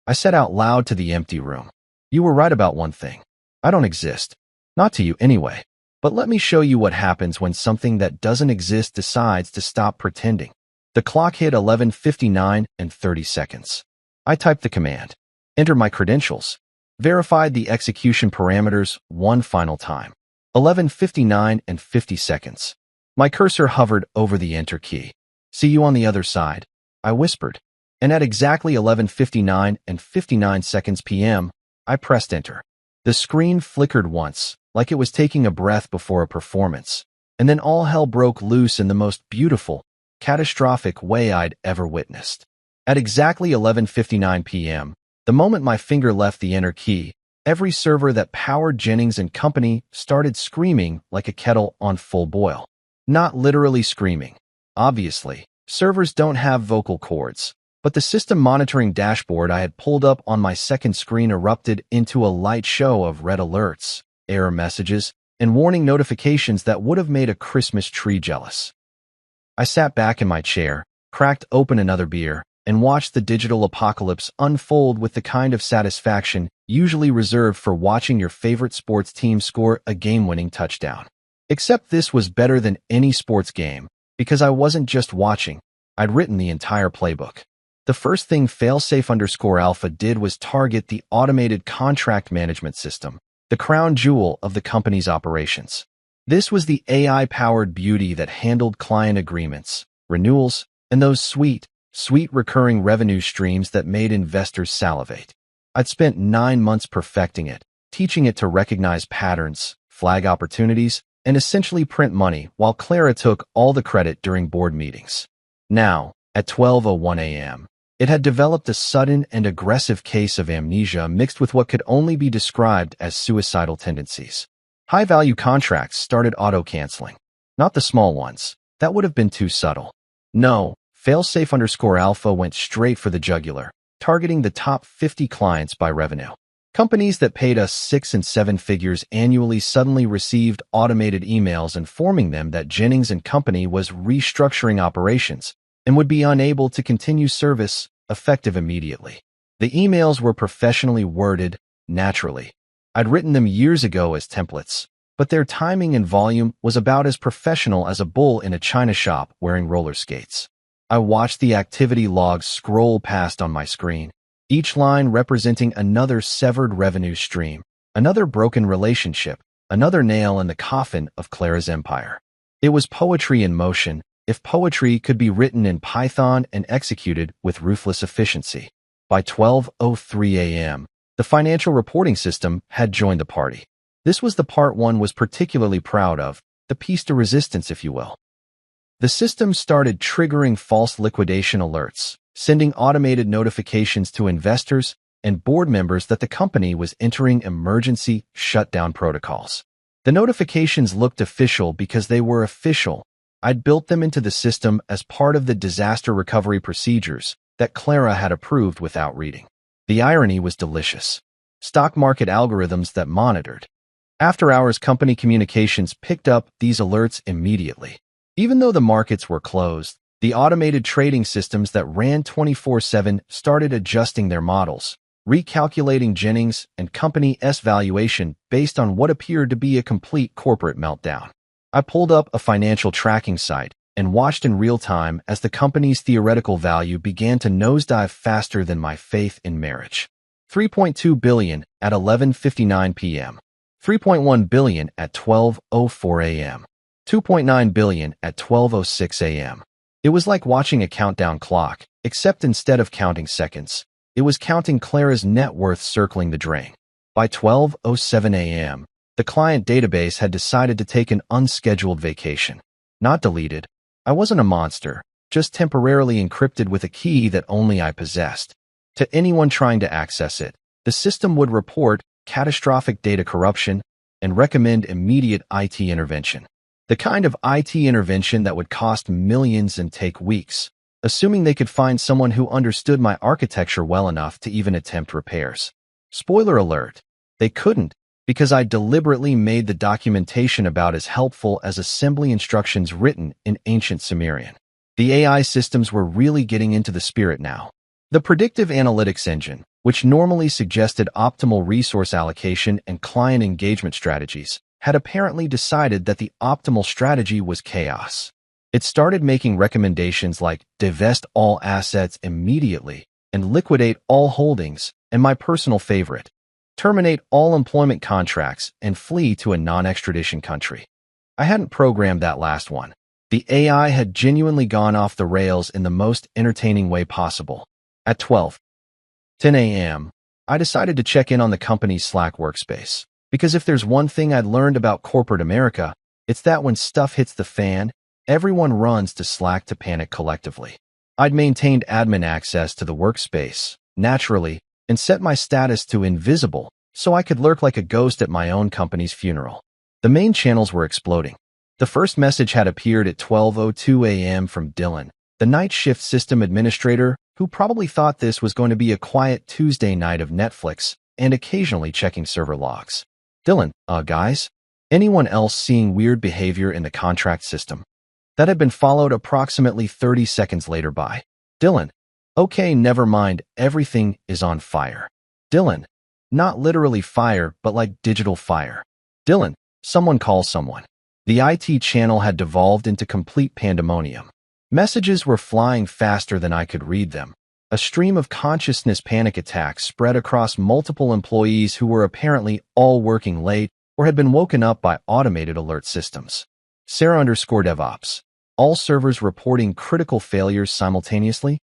I said out loud to the empty room. You were right about one thing. I don't exist. Not to you anyway. But let me show you what happens when something that doesn't exist decides to stop pretending. The clock hit 11:59 and 30 seconds. I typed the command. Entered my credentials. Verified the execution parameters one final time. 11:59 and 50 seconds. My cursor hovered over the enter key. See you on the other side, I whispered. And at exactly 11:59 and 59 seconds p.m., I pressed enter. The screen flickered once, like it was taking a breath before a performance, and then all hell broke loose in the most beautiful, catastrophic way I'd ever witnessed. At exactly 11:59 p.m., the moment my finger left the enter key, every server that powered Jennings & Company started screaming like a kettle on full boil. Not literally screaming. Obviously, servers don't have vocal cords, but the system monitoring dashboard I had pulled up on my second screen erupted into a light show of red alerts, error messages, and warning notifications that would have made a Christmas tree jealous. I sat back in my chair, cracked open another beer, and watched the digital apocalypse unfold with the kind of satisfaction usually reserved for watching your favorite sports team score a game-winning touchdown. Except this was better than any sports game, because I wasn't just watching, I'd written the entire playbook. The first thing Failsafe_Alpha did was target the automated contract management system, the crown jewel of the company's operations. This was the AI-powered beauty that handled client agreements, renewals, and those sweet recurring revenue streams that made investors salivate. I'd spent 9 months perfecting it, teaching it to recognize patterns, flag opportunities, and essentially print money while Clara took all the credit during board meetings. Now, at 12:01 a.m., it had developed a sudden and aggressive case of amnesia mixed with what could only be described as suicidal tendencies. High-value contracts started auto-canceling. Not the small ones. That would have been too subtle. No, Failsafe_Alpha went straight for the jugular, targeting the top 50 clients by revenue. Companies that paid us 6 and 7 figures annually suddenly received automated emails informing them that Jennings & Company was restructuring operations and would be unable to continue service effective immediately. The emails were professionally worded, naturally. I'd written them years ago as templates, but their timing and volume was about as professional as a bull in a china shop wearing roller skates. I watched the activity logs scroll past on my screen, each line representing another severed revenue stream, another broken relationship, another nail in the coffin of Clara's empire. It was poetry in motion, if poetry could be written in Python and executed with ruthless efficiency. By 12:03 a.m., the financial reporting system had joined the party. This was the part one was particularly proud of, the piece de resistance, if you will. The system started triggering false liquidation alerts, sending automated notifications to investors and board members that the company was entering emergency shutdown protocols. The notifications looked official because they were official. I'd built them into the system as part of the disaster recovery procedures that Clara had approved without reading. The irony was delicious. Stock market algorithms that monitored after-hours company communications picked up these alerts immediately. Even though the markets were closed, the automated trading systems that ran 24/7 started adjusting their models, recalculating Jennings & Company's valuation based on what appeared to be a complete corporate meltdown. I pulled up a financial tracking site and watched in real time as the company's theoretical value began to nosedive faster than my faith in marriage. $3.2 billion at 11:59 p.m., $3.1 billion at 12:04 a.m., $2.9 billion at 12:06 a.m. It was like watching a countdown clock, except instead of counting seconds, it was counting Clara's net worth circling the drain. By 12:07 a.m., The client database had decided to take an unscheduled vacation. Not deleted. I wasn't a monster, just temporarily encrypted with a key that only I possessed. To anyone trying to access it, the system would report catastrophic data corruption and recommend immediate IT intervention. The kind of IT intervention that would cost millions and take weeks, assuming they could find someone who understood my architecture well enough to even attempt repairs. Spoiler alert, they couldn't, because I deliberately made the documentation about as helpful as assembly instructions written in ancient Sumerian. The AI systems were really getting into the spirit now. The predictive analytics engine, which normally suggested optimal resource allocation and client engagement strategies, had apparently decided that the optimal strategy was chaos. It started making recommendations like divest all assets immediately and liquidate all holdings, and my personal favorite, terminate all employment contracts and flee to a non-extradition country. I hadn't programmed that last one. The AI had genuinely gone off the rails in the most entertaining way possible. At 12:10 a.m., I decided to check in on the company's Slack workspace. Because if there's one thing I'd learned about corporate America, it's that when stuff hits the fan, everyone runs to Slack to panic collectively. I'd maintained admin access to the workspace, naturally, and set my status to invisible so I could lurk like a ghost at my own company's funeral. The main channels were exploding. The first message had appeared at 12:02 a.m. from Dylan, the night shift system administrator, who probably thought this was going to be a quiet Tuesday night of Netflix and occasionally checking server logs. Dylan, guys? Anyone else seeing weird behavior in the contract system? That had been followed approximately 30 seconds later by Dylan. Okay, never mind, everything is on fire. Dylan. Not literally fire, but like digital fire. Dylan. Someone call someone. The IT channel had devolved into complete pandemonium. Messages were flying faster than I could read them. A stream of consciousness panic attacks spread across multiple employees who were apparently all working late or had been woken up by automated alert systems. Sarah_DevOps. All servers reporting critical failures simultaneously?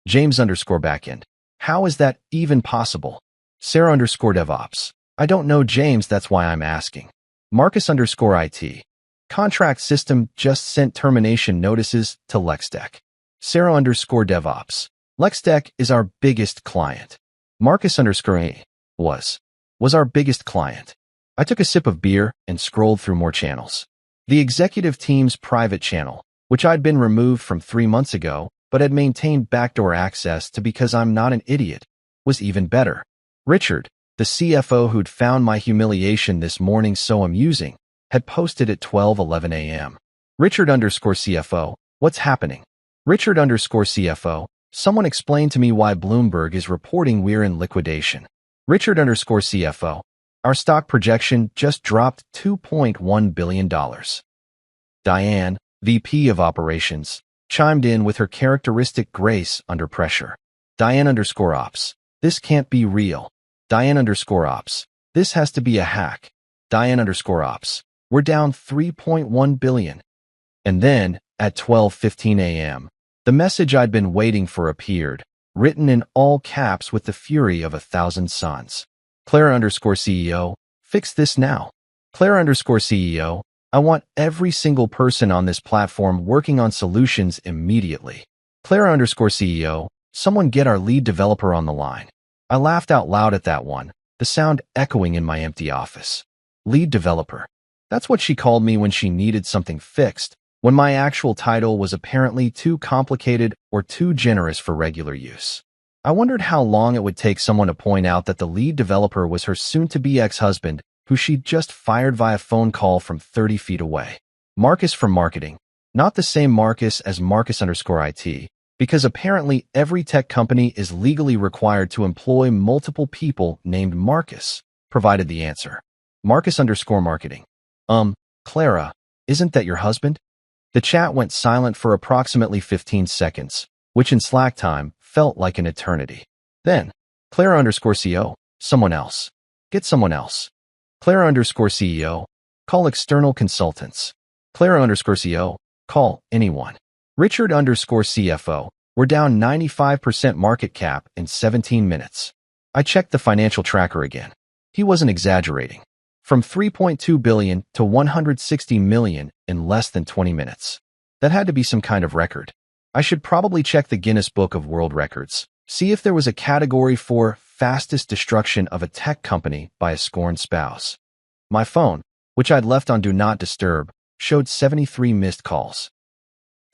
James_Backend. How is that even possible? Sarah_DevOps. I don't know, James, that's why I'm asking. Marcus_IT. Contract system just sent termination notices to LexDeck. Sarah_DevOps. LexDeck is our biggest client. Marcus_A was our biggest client. I took a sip of beer and scrolled through more channels. The executive team's private channel, which I'd been removed from 3 months ago, but had maintained backdoor access to because I'm not an idiot, was even better. Richard, the CFO who'd found my humiliation this morning so amusing, had posted at 12:11 a.m. Richard_CFO, what's happening? Richard_CFO, someone explain to me why Bloomberg is reporting we're in liquidation. Richard_CFO, our stock projection just dropped $2.1 billion. Diane, VP of Operations, chimed in with her characteristic grace under pressure. Diane_Ops, this can't be real. Diane_Ops, this has to be a hack. Diane_Ops, we're down $3.1 billion. And then, at 12:15 a.m., the message I'd been waiting for appeared, written in all caps with the fury of 1,000 suns. Clara_CEO, fix this now. Clara_CEO, I want every single person on this platform working on solutions immediately. Clara_CEO, someone get our lead developer on the line. I laughed out loud at that one, the sound echoing in my empty office. Lead developer. That's what she called me when she needed something fixed, when my actual title was apparently too complicated or too generous for regular use. I wondered how long it would take someone to point out that the lead developer was her soon-to-be ex-husband, who she'd just fired via phone call from 30 feet away. Marcus from marketing. Not the same Marcus as Marcus_IT, because apparently every tech company is legally required to employ multiple people named Marcus, provided the answer. Marcus_marketing. Clara, isn't that your husband? The chat went silent for approximately 15 seconds, which in Slack time felt like an eternity. Then, Clara_CO, someone else. Get someone else. Clara_CEO, call external consultants. Clara_CO, call anyone. Richard_CFO, we're down 95% market cap in 17 minutes. I checked the financial tracker again. He wasn't exaggerating. From 3.2 billion to 160 million in less than 20 minutes. That had to be some kind of record. I should probably check the Guinness Book of World Records, see if there was a category for fastest destruction of a tech company by a scorned spouse. My phone, which I'd left on Do Not Disturb, showed 73 missed calls.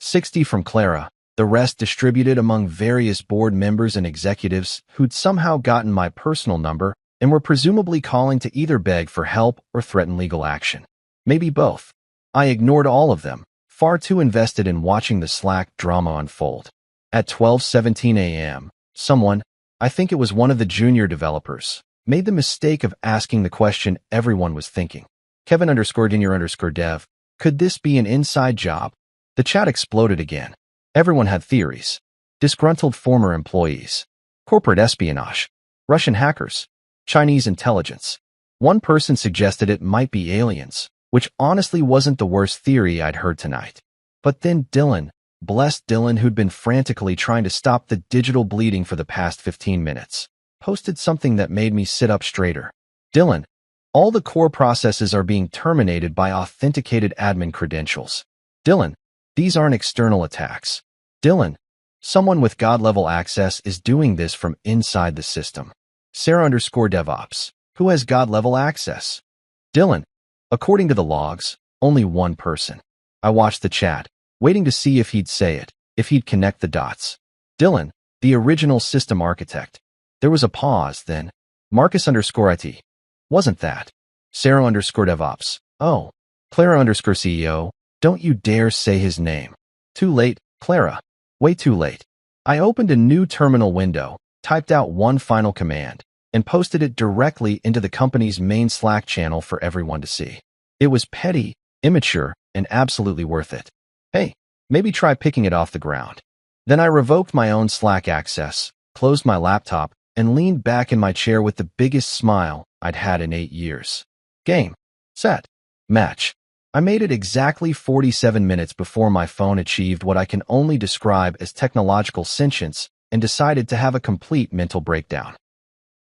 60 from Clara, the rest distributed among various board members and executives who'd somehow gotten my personal number and were presumably calling to either beg for help or threaten legal action. Maybe both. I ignored all of them, far too invested in watching the Slack drama unfold. At 12:17 a.m., someone, I think it was one of the junior developers, made the mistake of asking the question everyone was thinking. Kevin_Junior_dev, could this be an inside job? The chat exploded again. Everyone had theories. Disgruntled former employees, corporate espionage, Russian hackers, Chinese intelligence. One person suggested it might be aliens, which honestly wasn't the worst theory I'd heard tonight. But then Dylan, blessed Dylan who'd been frantically trying to stop the digital bleeding for the past 15 minutes, posted something that made me sit up straighter. Dylan, all the core processes are being terminated by authenticated admin credentials. Dylan, these aren't external attacks. Dylan, someone with God-level access is doing this from inside the system. Sarah_DevOps, who has God-level access? Dylan, according to the logs, only one person. I watched the chat, waiting to see if he'd say it, if he'd connect the dots. Dylan, the original system architect. There was a pause, then. Marcus_IT. Wasn't that? Sarah_DevOps. Oh. Clara_CEO. Don't you dare say his name. Too late, Clara. Way too late. I opened a new terminal window, typed out one final command, and posted it directly into the company's main Slack channel for everyone to see. It was petty, immature, and absolutely worth it. Hey, maybe try picking it off the ground. Then I revoked my own Slack access, closed my laptop, and leaned back in my chair with the biggest smile I'd had in 8 years. Game. Set. Match. I made it exactly 47 minutes before my phone achieved what I can only describe as technological sentience and decided to have a complete mental breakdown.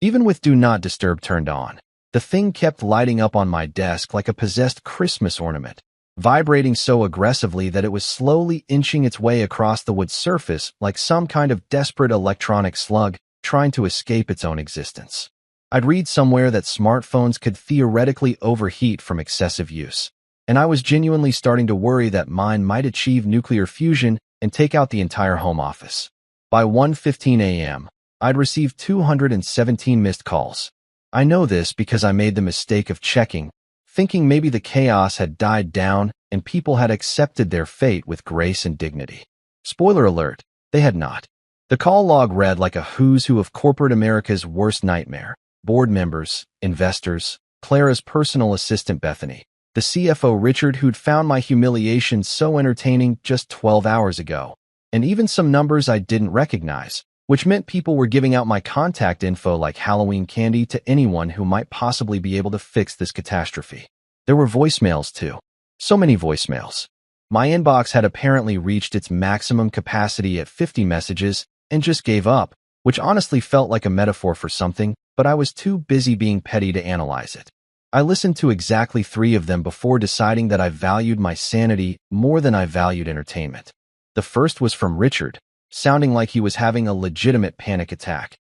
Even with Do Not Disturb turned on, the thing kept lighting up on my desk like a possessed Christmas ornament, vibrating so aggressively that it was slowly inching its way across the wood surface like some kind of desperate electronic slug trying to escape its own existence. I'd read somewhere that smartphones could theoretically overheat from excessive use, and I was genuinely starting to worry that mine might achieve nuclear fusion and take out the entire home office. By 1:15 a.m., I'd received 217 missed calls. I know this because I made the mistake of checking, thinking maybe the chaos had died down and people had accepted their fate with grace and dignity. Spoiler alert, they had not. The call log read like a who's who of corporate America's worst nightmare. Board members, investors, Clara's personal assistant Bethany, the CFO Richard who'd found my humiliation so entertaining just 12 hours ago, and even some numbers I didn't recognize, which meant people were giving out my contact info like Halloween candy to anyone who might possibly be able to fix this catastrophe. There were voicemails too. So many voicemails. My inbox had apparently reached its maximum capacity at 50 messages and just gave up, which honestly felt like a metaphor for something, but I was too busy being petty to analyze it. I listened to exactly 3 of them before deciding that I valued my sanity more than I valued entertainment. The first was from Richard, sounding like he was having a legitimate panic attack.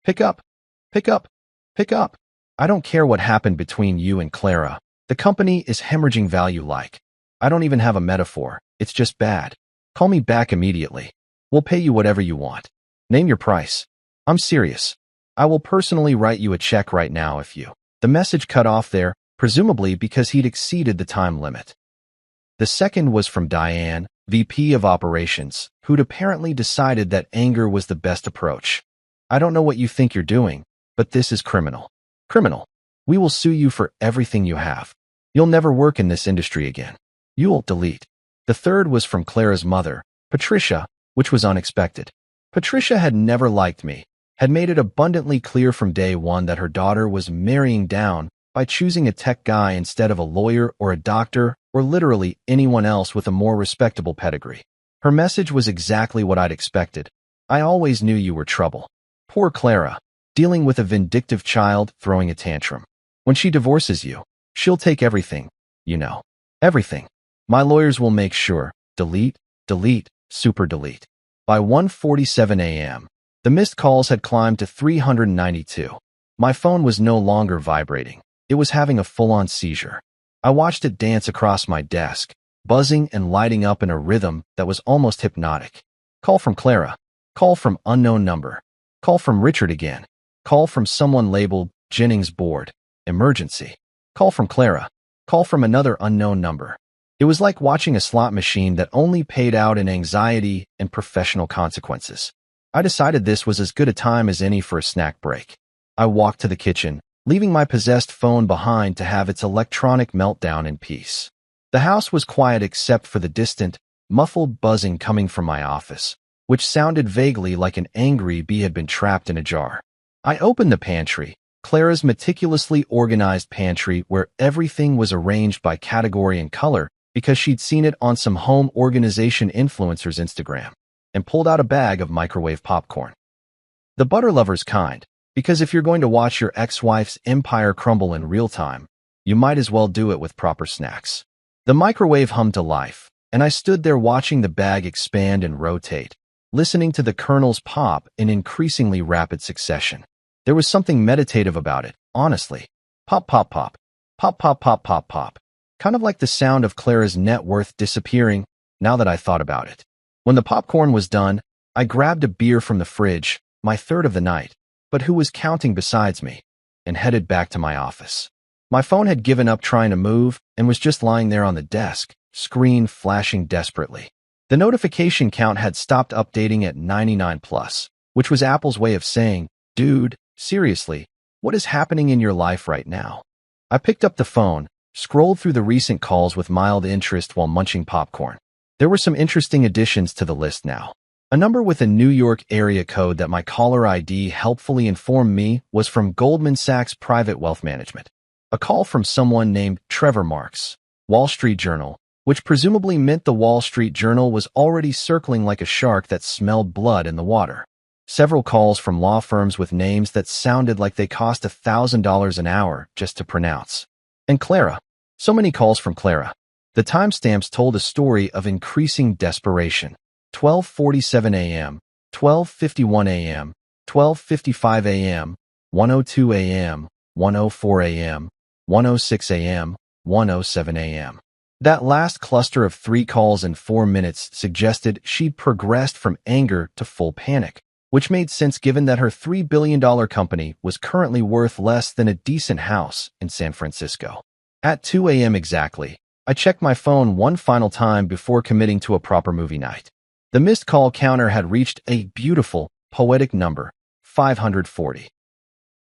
Pick up. Pick up. Pick up. I don't care what happened between you and Clara. The company is hemorrhaging value like. I don't even have a metaphor. It's just bad. Call me back immediately. We'll pay you whatever you want. Name your price. I'm serious. I will personally write you a check right now if you. The message cut off there, presumably because he'd exceeded the time limit. The second was from Diane, VP of Operations, who'd apparently decided that anger was the best approach. I don't know what you think you're doing, but this is criminal. Criminal. We will sue you for everything you have. You'll never work in this industry again. You'll delete. The third was from Clara's mother, Patricia, which was unexpected. Patricia had never liked me, had made it abundantly clear from day one that her daughter was marrying down by choosing a tech guy instead of a lawyer or a doctor or literally anyone else with a more respectable pedigree. Her message was exactly what I'd expected. I always knew you were trouble. Poor Clara, dealing with a vindictive child throwing a tantrum. When she divorces you, She'll take everything, you know. Everything. My lawyers will make sure. Delete, delete, super delete. By 1:47 a.m., the missed calls had climbed to 392. My phone was no longer vibrating. It was having a full-on seizure. I watched it dance across my desk, buzzing and lighting up in a rhythm that was almost hypnotic. Call from Clara. Call from unknown number. Call from Richard again. Call from someone labeled Jennings board. Emergency. Call from Clara. Call from another unknown number. It was like watching a slot machine that only paid out in anxiety and professional consequences. I decided this was as good a time as any for a snack break. I walked to the kitchen, leaving my possessed phone behind to have its electronic meltdown in peace. The house was quiet except for the distant, muffled buzzing coming from my office, which sounded vaguely like an angry bee had been trapped in a jar. I opened the pantry, Clara's meticulously organized pantry where everything was arranged by category and color because she'd seen it on some home organization influencer's Instagram, and pulled out a bag of microwave popcorn. The butter lover's kind, because if you're going to watch your ex-wife's empire crumble in real time, you might as well do it with proper snacks. The microwave hummed to life, and I stood there watching the bag expand and rotate, listening to the kernels pop in increasingly rapid succession. There was something meditative about it, honestly. Pop, pop, pop. Pop, pop, pop, pop, pop. Kind of like the sound of Clara's net worth disappearing, now that I thought about it. When the popcorn was done, I grabbed a beer from the fridge, my third of the night, but who was counting besides me, and headed back to my office. My phone had given up trying to move and was just lying there on the desk, screen flashing desperately. The notification count had stopped updating at 99 plus, which was Apple's way of saying, dude, seriously, what is happening in your life right now? I picked up the phone, scrolled through the recent calls with mild interest while munching popcorn. There were some interesting additions to the list now. A number with a New York area code that my caller ID helpfully informed me was from Goldman Sachs Private Wealth Management. A call from someone named Trevor Marks, Wall Street Journal, which presumably meant the Wall Street Journal was already circling like a shark that smelled blood in the water. Several calls from law firms with names that sounded like they cost $1,000 an hour just to pronounce. And Clara. So many calls from Clara. The timestamps told a story of increasing desperation. 12:47 a.m., 12:51 a.m., 12:55 a.m., 1:02 a.m., 1:04 a.m., 1:06 a.m., 1:07 a.m. That last cluster of 3 calls in 4 minutes suggested she'd progressed from anger to full panic, which made sense given that her $3 billion company was currently worth less than a decent house in San Francisco. At 2 a.m. exactly, I checked my phone one final time before committing to a proper movie night. The missed call counter had reached a beautiful, poetic number, 540.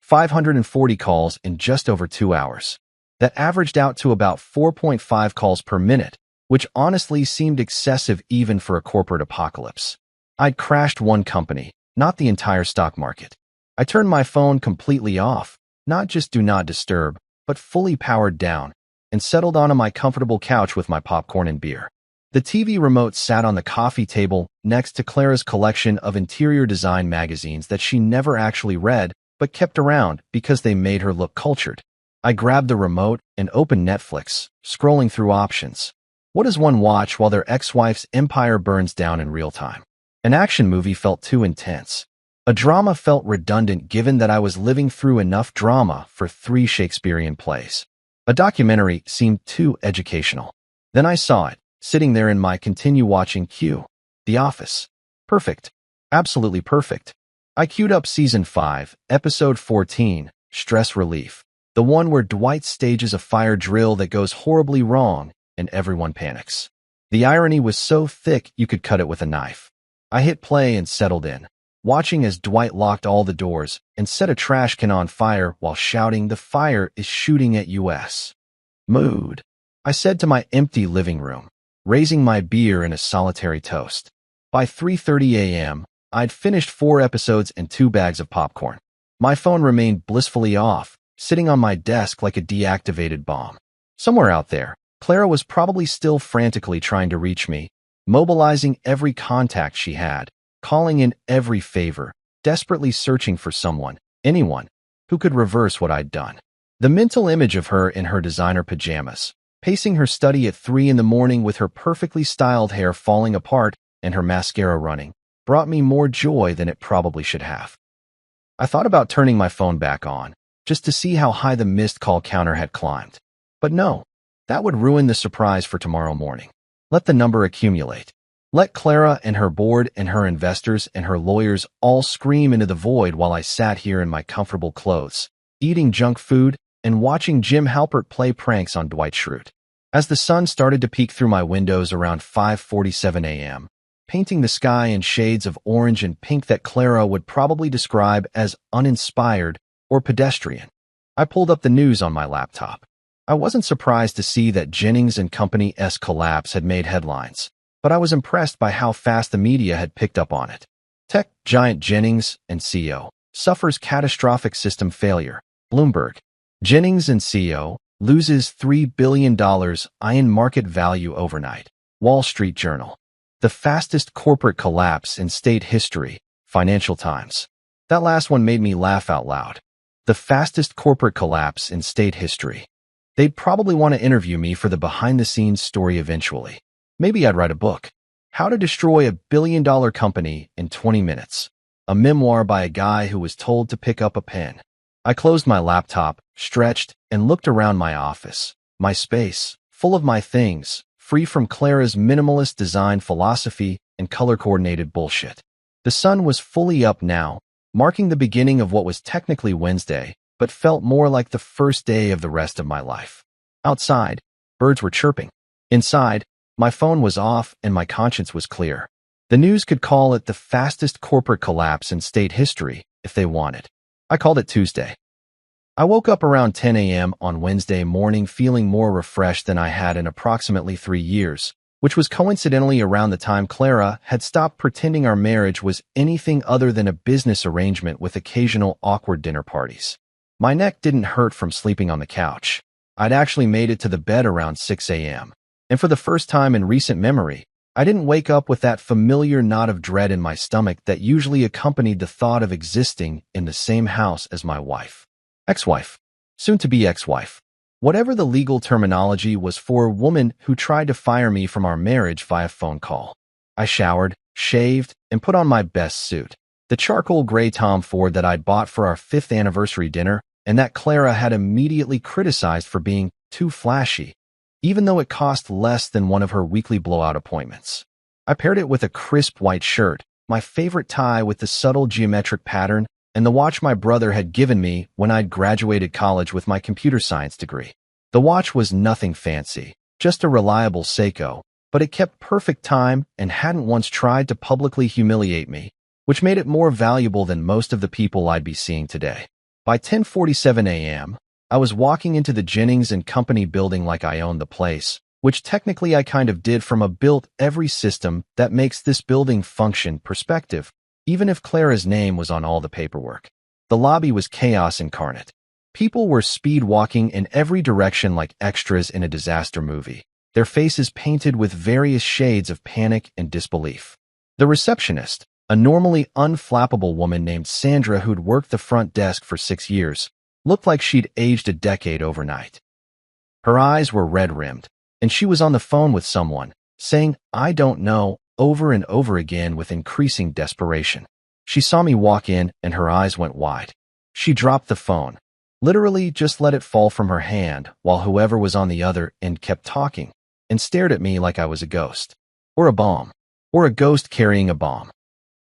540 calls in just over 2 hours. That averaged out to about 4.5 calls per minute, which honestly seemed excessive even for a corporate apocalypse. I'd crashed one company, not the entire stock market. I turned my phone completely off, not just do not disturb, but fully powered down, and settled onto my comfortable couch with my popcorn and beer. The TV remote sat on the coffee table next to Clara's collection of interior design magazines that she never actually read, but kept around because they made her look cultured. I grabbed the remote and opened Netflix, scrolling through options. What does one watch while their ex-wife's empire burns down in real time? An action movie felt too intense. A drama felt redundant given that I was living through enough drama for 3 Shakespearean plays. A documentary seemed too educational. Then I saw it, sitting there in my continue watching queue. The Office. Perfect. Absolutely perfect. I queued up Season 5, Episode 14, Stress Relief. The one where Dwight stages a fire drill that goes horribly wrong and everyone panics. The irony was so thick you could cut it with a knife. I hit play and settled in, watching as Dwight locked all the doors and set a trash can on fire while shouting, "The fire is shooting at us." Mood, I said to my empty living room, raising my beer in a solitary toast. By 3:30 a.m., I'd finished 4 episodes and 2 bags of popcorn. My phone remained blissfully off, sitting on my desk like a deactivated bomb. Somewhere out there, Clara was probably still frantically trying to reach me, mobilizing every contact she had, calling in every favor, desperately searching for someone, anyone, who could reverse what I'd done. The mental image of her in her designer pajamas, pacing her study at 3 in the morning with her perfectly styled hair falling apart and her mascara running, brought me more joy than it probably should have. I thought about turning my phone back on, just to see how high the missed call counter had climbed. But no, that would ruin the surprise for tomorrow morning. Let the number accumulate. Let Clara and her board and her investors and her lawyers all scream into the void while I sat here in my comfortable clothes, eating junk food and watching Jim Halpert play pranks on Dwight Schrute. As the sun started to peek through my windows around 5:47 a.m., painting the sky in shades of orange and pink that Clara would probably describe as uninspired or pedestrian, I pulled up the news on my laptop. I wasn't surprised to see that Jennings and Company's collapse had made headlines, but I was impressed by how fast the media had picked up on it. Tech giant Jennings and Co. suffers catastrophic system failure. Bloomberg. Jennings and Co. loses $3 billion in market value overnight. Wall Street Journal. The fastest corporate collapse in state history. Financial Times. That last one made me laugh out loud. The fastest corporate collapse in state history. They'd probably want to interview me for the behind-the-scenes story eventually. Maybe I'd write a book. How to Destroy a Billion-Dollar Company in 20 Minutes. A memoir by a guy who was told to pick up a pen. I closed my laptop, stretched, and looked around my office. My space, full of my things, free from Clara's minimalist design philosophy and color-coordinated bullshit. The sun was fully up now, marking the beginning of what was technically Wednesday, but felt more like the first day of the rest of my life. Outside, birds were chirping. Inside, my phone was off and my conscience was clear. The news could call it the fastest corporate collapse in state history if they wanted. I called it Tuesday. I woke up around 10 a.m. on Wednesday morning feeling more refreshed than I had in approximately 3 years, which was coincidentally around the time Clara had stopped pretending our marriage was anything other than a business arrangement with occasional awkward dinner parties. My neck didn't hurt from sleeping on the couch. I'd actually made it to the bed around 6 a.m. And for the first time in recent memory, I didn't wake up with that familiar knot of dread in my stomach that usually accompanied the thought of existing in the same house as my wife. Ex-wife. Soon-to-be ex-wife. Whatever the legal terminology was for a woman who tried to fire me from our marriage via phone call. I showered, shaved, and put on my best suit. The charcoal gray Tom Ford that I'd bought for our 5th anniversary dinner and that Clara had immediately criticized for being too flashy, even though it cost less than one of her weekly blowout appointments. I paired it with a crisp white shirt, my favorite tie with the subtle geometric pattern, and the watch my brother had given me when I'd graduated college with my computer science degree. The watch was nothing fancy, just a reliable Seiko, but it kept perfect time and hadn't once tried to publicly humiliate me, which made it more valuable than most of the people I'd be seeing today. By 10:47 a.m., I was walking into the Jennings and Company building like I owned the place, which technically I kind of did from a built every system that makes this building function perspective, even if Clara's name was on all the paperwork. The lobby was chaos incarnate. People were speed walking in every direction like extras in a disaster movie, their faces painted with various shades of panic and disbelief. The receptionist, a normally unflappable woman named Sandra who'd worked the front desk for 6 years, looked like she'd aged a decade overnight. Her eyes were red-rimmed, and she was on the phone with someone, saying, "I don't know," over and over again with increasing desperation. She saw me walk in, and her eyes went wide. She dropped the phone, literally just let it fall from her hand, while whoever was on the other end kept talking, and stared at me like I was a ghost. Or a bomb. Or a ghost carrying a bomb.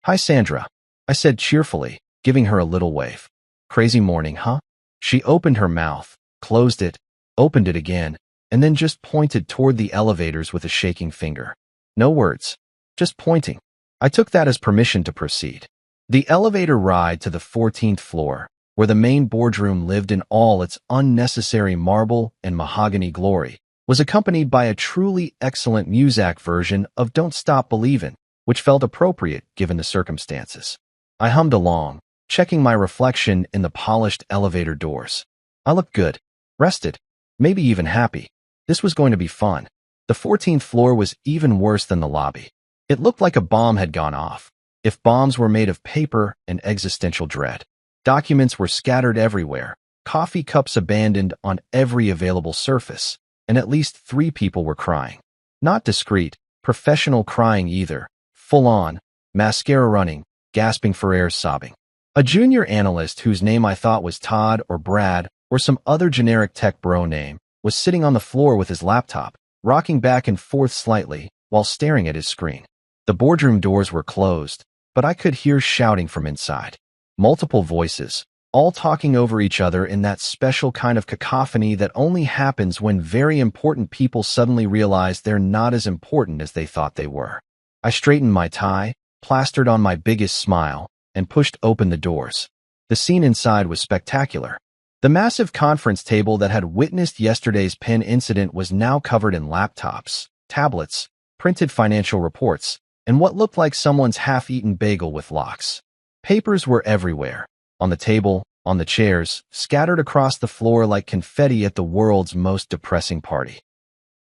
"Hi, Sandra," I said cheerfully, giving her a little wave. "Crazy morning, huh?" She opened her mouth, closed it, opened it again, and then just pointed toward the elevators with a shaking finger. No words, just pointing. I took that as permission to proceed. The elevator ride to the 14th floor, where the main boardroom lived in all its unnecessary marble and mahogany glory, was accompanied by a truly excellent Muzak version of Don't Stop Believin', which felt appropriate given the circumstances. I hummed along, checking my reflection in the polished elevator doors. I looked good, rested, maybe even happy. This was going to be fun. The 14th floor was even worse than the lobby. It looked like a bomb had gone off, if bombs were made of paper and existential dread. Documents were scattered everywhere, coffee cups abandoned on every available surface, and at least 3 people were crying. Not discreet, professional crying either, full-on, mascara running, gasping for air, sobbing. A junior analyst whose name I thought was Todd or Brad or some other generic tech bro name was sitting on the floor with his laptop, rocking back and forth slightly while staring at his screen. The boardroom doors were closed, but I could hear shouting from inside. Multiple voices, all talking over each other in that special kind of cacophony that only happens when very important people suddenly realize they're not as important as they thought they were. I straightened my tie, plastered on my biggest smile, and pushed open the doors. The scene inside was spectacular. The massive conference table that had witnessed yesterday's pen incident was now covered in laptops, tablets, printed financial reports, and what looked like someone's half-eaten bagel with locks. Papers were everywhere, on the table, on the chairs, scattered across the floor like confetti at the world's most depressing party.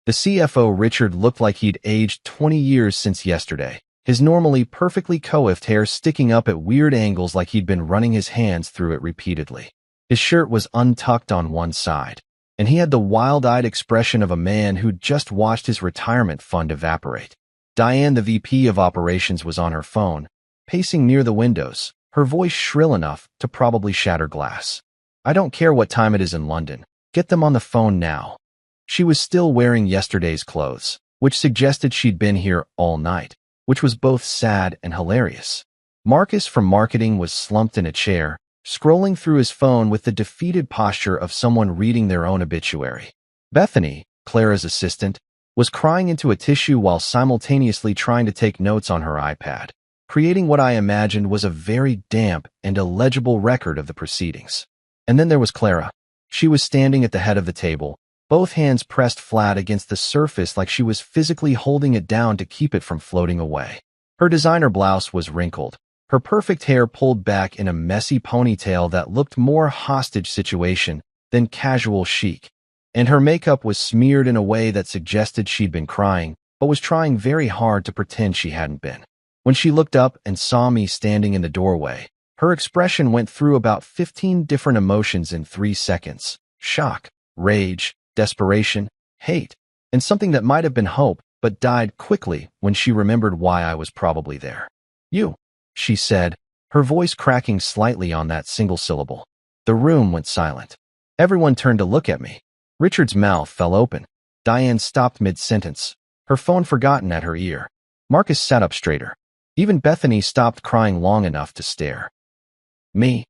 The CFO, Richard, looked like he'd aged 20 years since yesterday, his normally perfectly coiffed hair sticking up at weird angles like he'd been running his hands through it repeatedly. His shirt was untucked on one side, and he had the wild-eyed expression of a man who'd just watched his retirement fund evaporate. Diane, the VP of operations, was on her phone, pacing near the windows, her voice shrill enough to probably shatter glass. "I don't care what time it is in London. Get them on the phone now." She was still wearing yesterday's clothes, which suggested she'd been here all night, which was both sad and hilarious. Marcus from marketing was slumped in a chair, scrolling through his phone with the defeated posture of someone reading their own obituary. Bethany, Clara's assistant, was crying into a tissue while simultaneously trying to take notes on her iPad, creating what I imagined was a very damp and illegible record of the proceedings. And then there was Clara. She was standing at the head of the table, both hands pressed flat against the surface like she was physically holding it down to keep it from floating away. Her designer blouse was wrinkled, her perfect hair pulled back in a messy ponytail that looked more hostage situation than casual chic, and her makeup was smeared in a way that suggested she'd been crying, but was trying very hard to pretend she hadn't been. When she looked up and saw me standing in the doorway, her expression went through about 15 different emotions in 3 seconds: shock, rage, desperation, hate, and something that might have been hope but died quickly when she remembered why I was probably there. "You," she said, her voice cracking slightly on that single syllable. The room went silent. Everyone turned to look at me. Richard's mouth fell open. Diane stopped mid-sentence, her phone forgotten at her ear. Marcus sat up straighter. Even Bethany stopped crying long enough to stare. "Me,"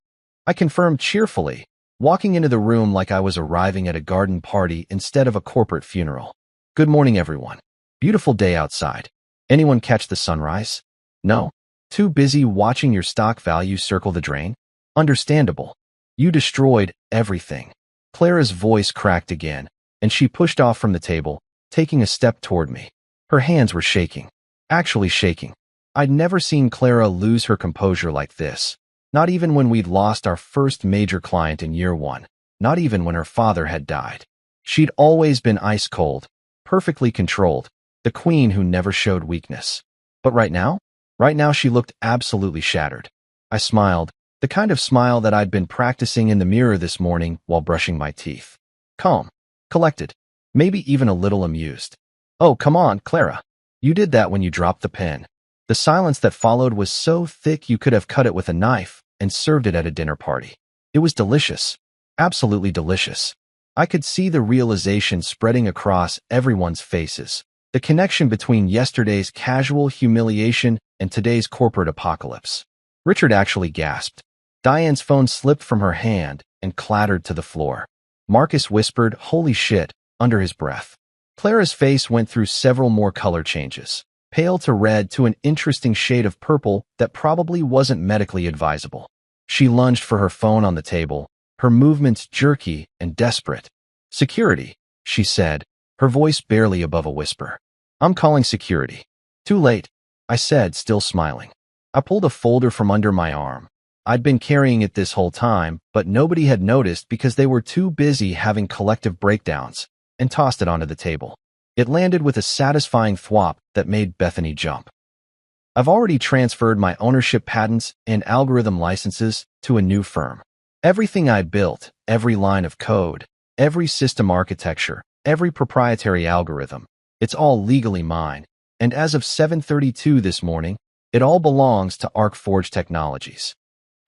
I confirmed cheerfully, walking into the room like I was arriving at a garden party instead of a corporate funeral. "Good morning, everyone. Beautiful day outside. Anyone catch the sunrise? No? Too busy watching your stock value circle the drain? Understandable. You destroyed everything." Clara's voice cracked again, and she pushed off from the table, taking a step toward me. Her hands were shaking. Actually shaking. I'd never seen Clara lose her composure like this. Not even when we'd lost our first major client in year 1. Not even when her father had died. She'd always been ice cold, perfectly controlled, the queen who never showed weakness. But right now she looked absolutely shattered. I smiled, the kind of smile that I'd been practicing in the mirror this morning while brushing my teeth. Calm, collected, maybe even a little amused. "Oh, come on, Clara. You did that when you dropped the pen." The silence that followed was so thick you could have cut it with a knife and served it at a dinner party. It was delicious. Absolutely delicious. I could see the realization spreading across everyone's faces. The connection between yesterday's casual humiliation and today's corporate apocalypse. Richard actually gasped. Diane's phone slipped from her hand and clattered to the floor. Marcus whispered, "Holy shit," under his breath. Clara's face went through several more color changes, pale to red to an interesting shade of purple that probably wasn't medically advisable. She lunged for her phone on the table, her movements jerky and desperate. "Security," she said, her voice barely above a whisper. "I'm calling security." "Too late," I said, still smiling. I pulled a folder from under my arm. I'd been carrying it this whole time, but nobody had noticed because they were too busy having collective breakdowns, and tossed it onto the table. It landed with a satisfying thwop that made Bethany jump. "I've already transferred my ownership patents and algorithm licenses to a new firm. Everything I built, every line of code, every system architecture, every proprietary algorithm. It's all legally mine. And as of 7:32 this morning, it all belongs to ArcForge Technologies.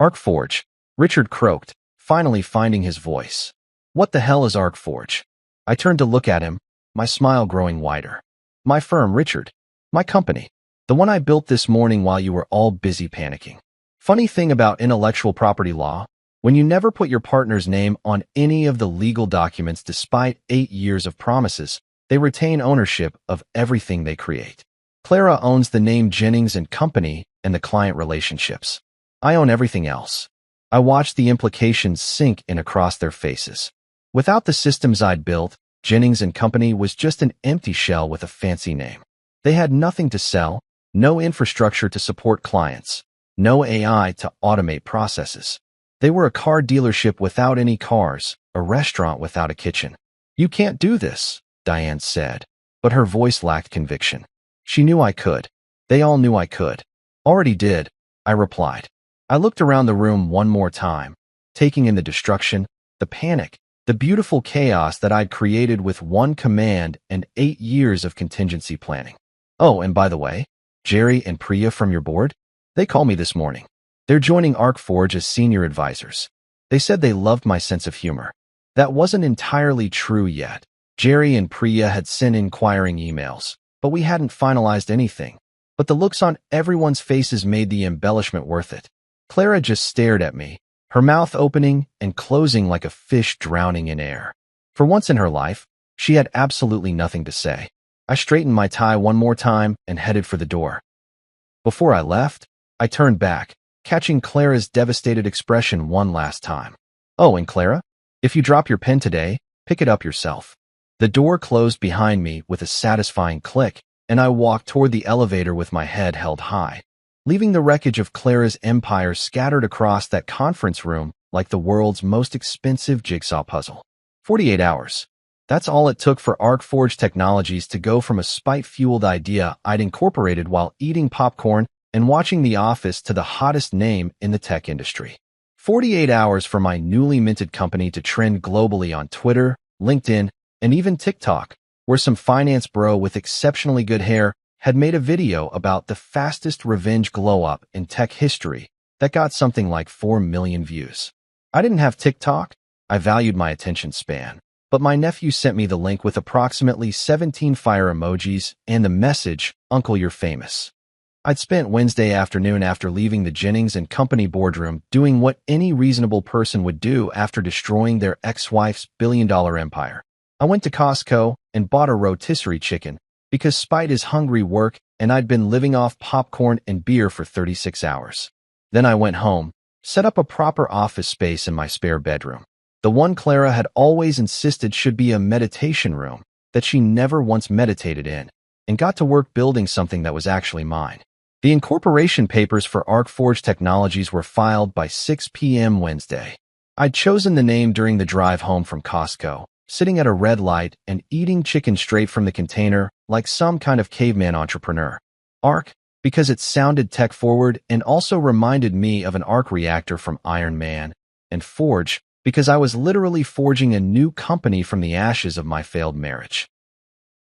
ArcForge, Richard croaked, finally finding his voice. What the hell is ArcForge? I turned to look at him, my smile growing wider. My firm, Richard. My company. The one I built this morning while you were all busy panicking. Funny thing about intellectual property law, when you never put your partner's name on any of the legal documents despite 8 years of promises, they retain ownership of everything they create. Clara owns the name Jennings and Company and the client relationships. I own everything else. I watched the implications sink in across their faces. Without the systems I'd built, Jennings and Company was just an empty shell with a fancy name. They had nothing to sell, no infrastructure to support clients, no AI to automate processes. They were a car dealership without any cars, a restaurant without a kitchen. You can't do this, Diane said, but her voice lacked conviction. She knew I could. They all knew I could. Already did, I replied. I looked around the room one more time, taking in the destruction, the panic, the beautiful chaos that I'd created with one command and 8 years of contingency planning. Oh, and by the way, Jerry and Priya from your board? They called me this morning. They're joining ArcForge as senior advisors. They said they loved my sense of humor. That wasn't entirely true yet. Jerry and Priya had sent inquiring emails, but we hadn't finalized anything. But the looks on everyone's faces made the embellishment worth it. Clara just stared at me, her mouth opening and closing like a fish drowning in air. For once in her life, she had absolutely nothing to say. I straightened my tie one more time and headed for the door. Before I left, I turned back, catching Clara's devastated expression one last time. Oh, and Clara, if you drop your pen today, pick it up yourself. The door closed behind me with a satisfying click, and I walked toward the elevator with my head held high, leaving the wreckage of Clara's empire scattered across that conference room like the world's most expensive jigsaw puzzle. 48 hours. That's all it took for ArcForge Technologies to go from a spite-fueled idea I'd incorporated while eating popcorn and watching The Office to the hottest name in the tech industry. 48 hours for my newly minted company to trend globally on Twitter, LinkedIn, and even TikTok, where some finance bro with exceptionally good hair had made a video about the fastest revenge glow-up in tech history that got something like 4 million views. I didn't have TikTok. I valued my attention span. But my nephew sent me the link with approximately 17 fire emojis and the message, "Uncle, you're famous." I'd spent Wednesday afternoon after leaving the Jennings and Company boardroom doing what any reasonable person would do after destroying their ex-wife's billion-dollar empire. I went to Costco and bought a rotisserie chicken because spite is hungry work and I'd been living off popcorn and beer for 36 hours. Then I went home, set up a proper office space in my spare bedroom. The one Clara had always insisted should be a meditation room that she never once meditated in, and got to work building something that was actually mine. The incorporation papers for ArcForge Technologies were filed by 6 p.m. Wednesday. I'd chosen the name during the drive home from Costco, sitting at a red light and eating chicken straight from the container like some kind of caveman entrepreneur. Arc, because it sounded tech-forward and also reminded me of an arc reactor from Iron Man, and Forge, because I was literally forging a new company from the ashes of my failed marriage.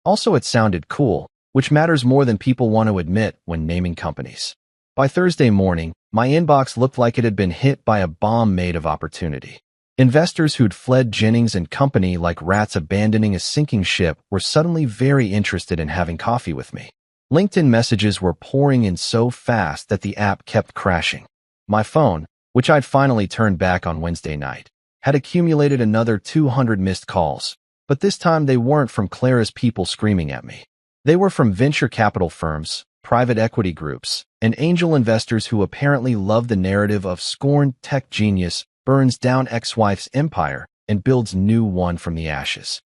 Also, it sounded cool, which matters more than people want to admit when naming companies. By Thursday morning, my inbox looked like it had been hit by a bomb made of opportunity. Investors who'd fled Jennings and Company like rats abandoning a sinking ship were suddenly very interested in having coffee with me. LinkedIn messages were pouring in so fast that the app kept crashing. My phone, which I'd finally turned back on Wednesday night, had accumulated another 200 missed calls, but this time they weren't from Clara's people screaming at me. They were from venture capital firms, private equity groups, and angel investors who apparently love the narrative of scorned tech genius burns down ex-wife's empire and builds new one from the ashes.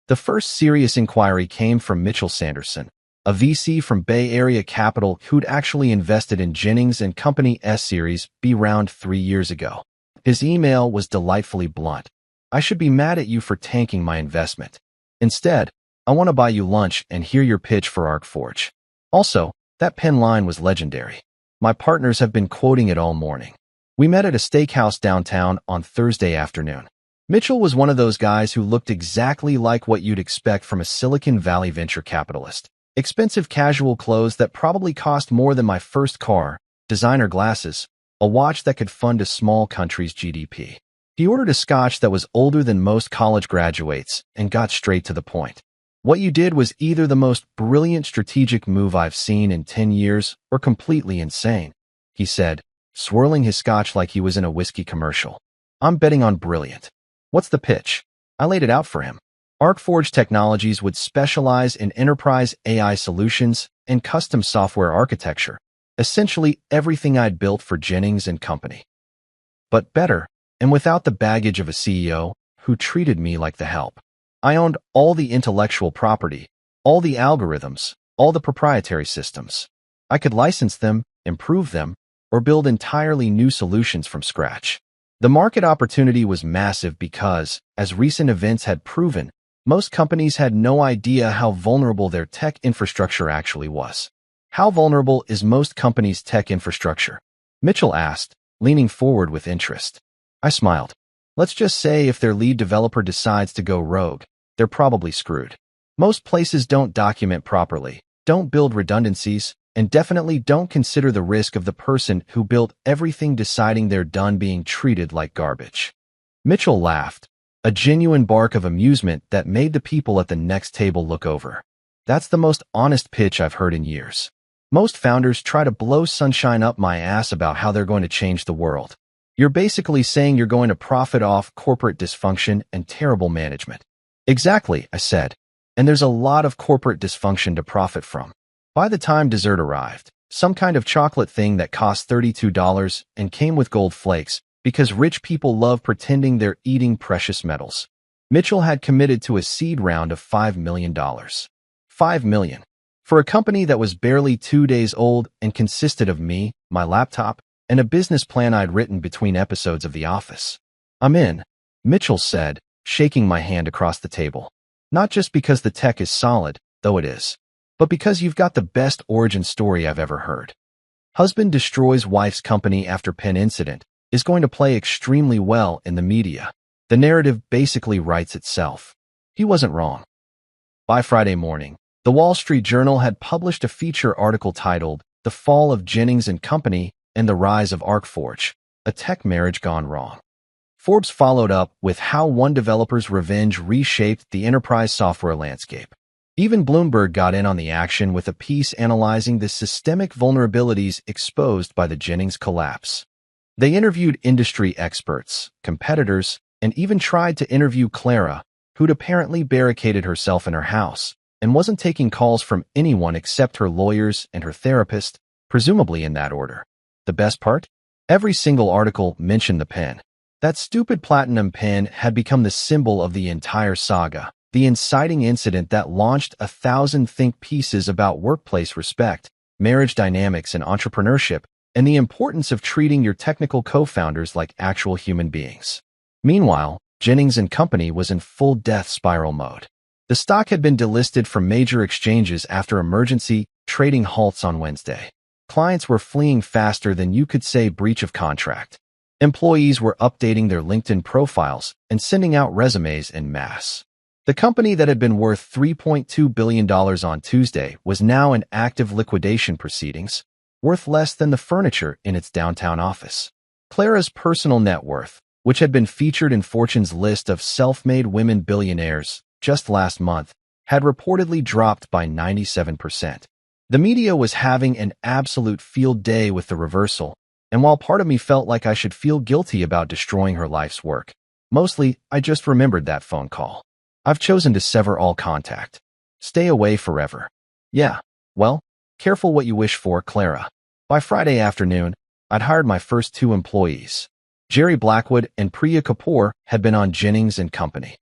The first serious inquiry came from Mitchell Sanderson, a VC from Bay Area Capital who'd actually invested in Jennings and Company S-Series B round 3 years ago. His email was delightfully blunt. I should be mad at you for tanking my investment. Instead, I want to buy you lunch and hear your pitch for ArcForge. Also, that pen line was legendary. My partners have been quoting it all morning. We met at a steakhouse downtown on Thursday afternoon. Mitchell was one of those guys who looked exactly like what you'd expect from a Silicon Valley venture capitalist. Expensive casual clothes that probably cost more than my first car, designer glasses, a watch that could fund a small country's GDP. He ordered a scotch that was older than most college graduates and got straight to the point. What you did was either the most brilliant strategic move I've seen in 10 years or completely insane, he said, swirling his scotch like he was in a whiskey commercial. I'm betting on brilliant. What's the pitch? I laid it out for him. ArcForge Technologies would specialize in enterprise AI solutions and custom software architecture, essentially everything I'd built for Jennings and Company. But better, and without the baggage of a CEO who treated me like the help. I owned all the intellectual property, all the algorithms, all the proprietary systems. I could license them, improve them, or build entirely new solutions from scratch. The market opportunity was massive because, as recent events had proven, most companies had no idea how vulnerable their tech infrastructure actually was. How vulnerable is most companies' tech infrastructure? Mitchell asked, leaning forward with interest. I smiled. Let's just say if their lead developer decides to go rogue, they're probably screwed. Most places don't document properly, don't build redundancies, and definitely don't consider the risk of the person who built everything deciding they're done being treated like garbage. Mitchell laughed, a genuine bark of amusement that made the people at the next table look over. That's the most honest pitch I've heard in years. Most founders try to blow sunshine up my ass about how they're going to change the world. You're basically saying you're going to profit off corporate dysfunction and terrible management. Exactly, I said. And there's a lot of corporate dysfunction to profit from. By the time dessert arrived, some kind of chocolate thing that cost $32 and came with gold flakes, because rich people love pretending they're eating precious metals. Mitchell had committed to a seed round of $5 million. $5 million. For a company that was barely 2 days old and consisted of me, my laptop, and a business plan I'd written between episodes of The Office. I'm in, Mitchell said, shaking my hand across the table. Not just because the tech is solid, though it is, but because you've got the best origin story I've ever heard. Husband destroys wife's company after pen incident is going to play extremely well in the media. The narrative basically writes itself. He wasn't wrong. By Friday morning, the Wall Street Journal had published a feature article titled The Fall of Jennings and Company and the Rise of ArcForge, a tech marriage gone wrong. Forbes followed up with how one developer's revenge reshaped the enterprise software landscape. Even Bloomberg got in on the action with a piece analyzing the systemic vulnerabilities exposed by the Jennings collapse. They interviewed industry experts, competitors, and even tried to interview Clara, who'd apparently barricaded herself in her house and wasn't taking calls from anyone except her lawyers and her therapist, presumably in that order. The best part? Every single article mentioned the pen. That stupid platinum pen had become the symbol of the entire saga, the inciting incident that launched 1,000 think pieces about workplace respect, marriage dynamics, and entrepreneurship, and the importance of treating your technical co-founders like actual human beings. Meanwhile, Jennings and Company was in full death spiral mode. The stock had been delisted from major exchanges after emergency trading halts on Wednesday. Clients were fleeing faster than you could say breach of contract. Employees were updating their LinkedIn profiles and sending out resumes en masse. The company that had been worth $3.2 billion on Tuesday was now in active liquidation proceedings, worth less than the furniture in its downtown office. Clara's personal net worth, which had been featured in Fortune's list of self-made women billionaires just last month, had reportedly dropped by 97%. The media was having an absolute field day with the reversal, and while part of me felt like I should feel guilty about destroying her life's work, mostly I just remembered that phone call. I've chosen to sever all contact. Stay away forever. Yeah, well, careful what you wish for, Clara. By Friday afternoon, I'd hired my first 2 employees. Jerry Blackwood and Priya Kapoor had been on Jennings and Company's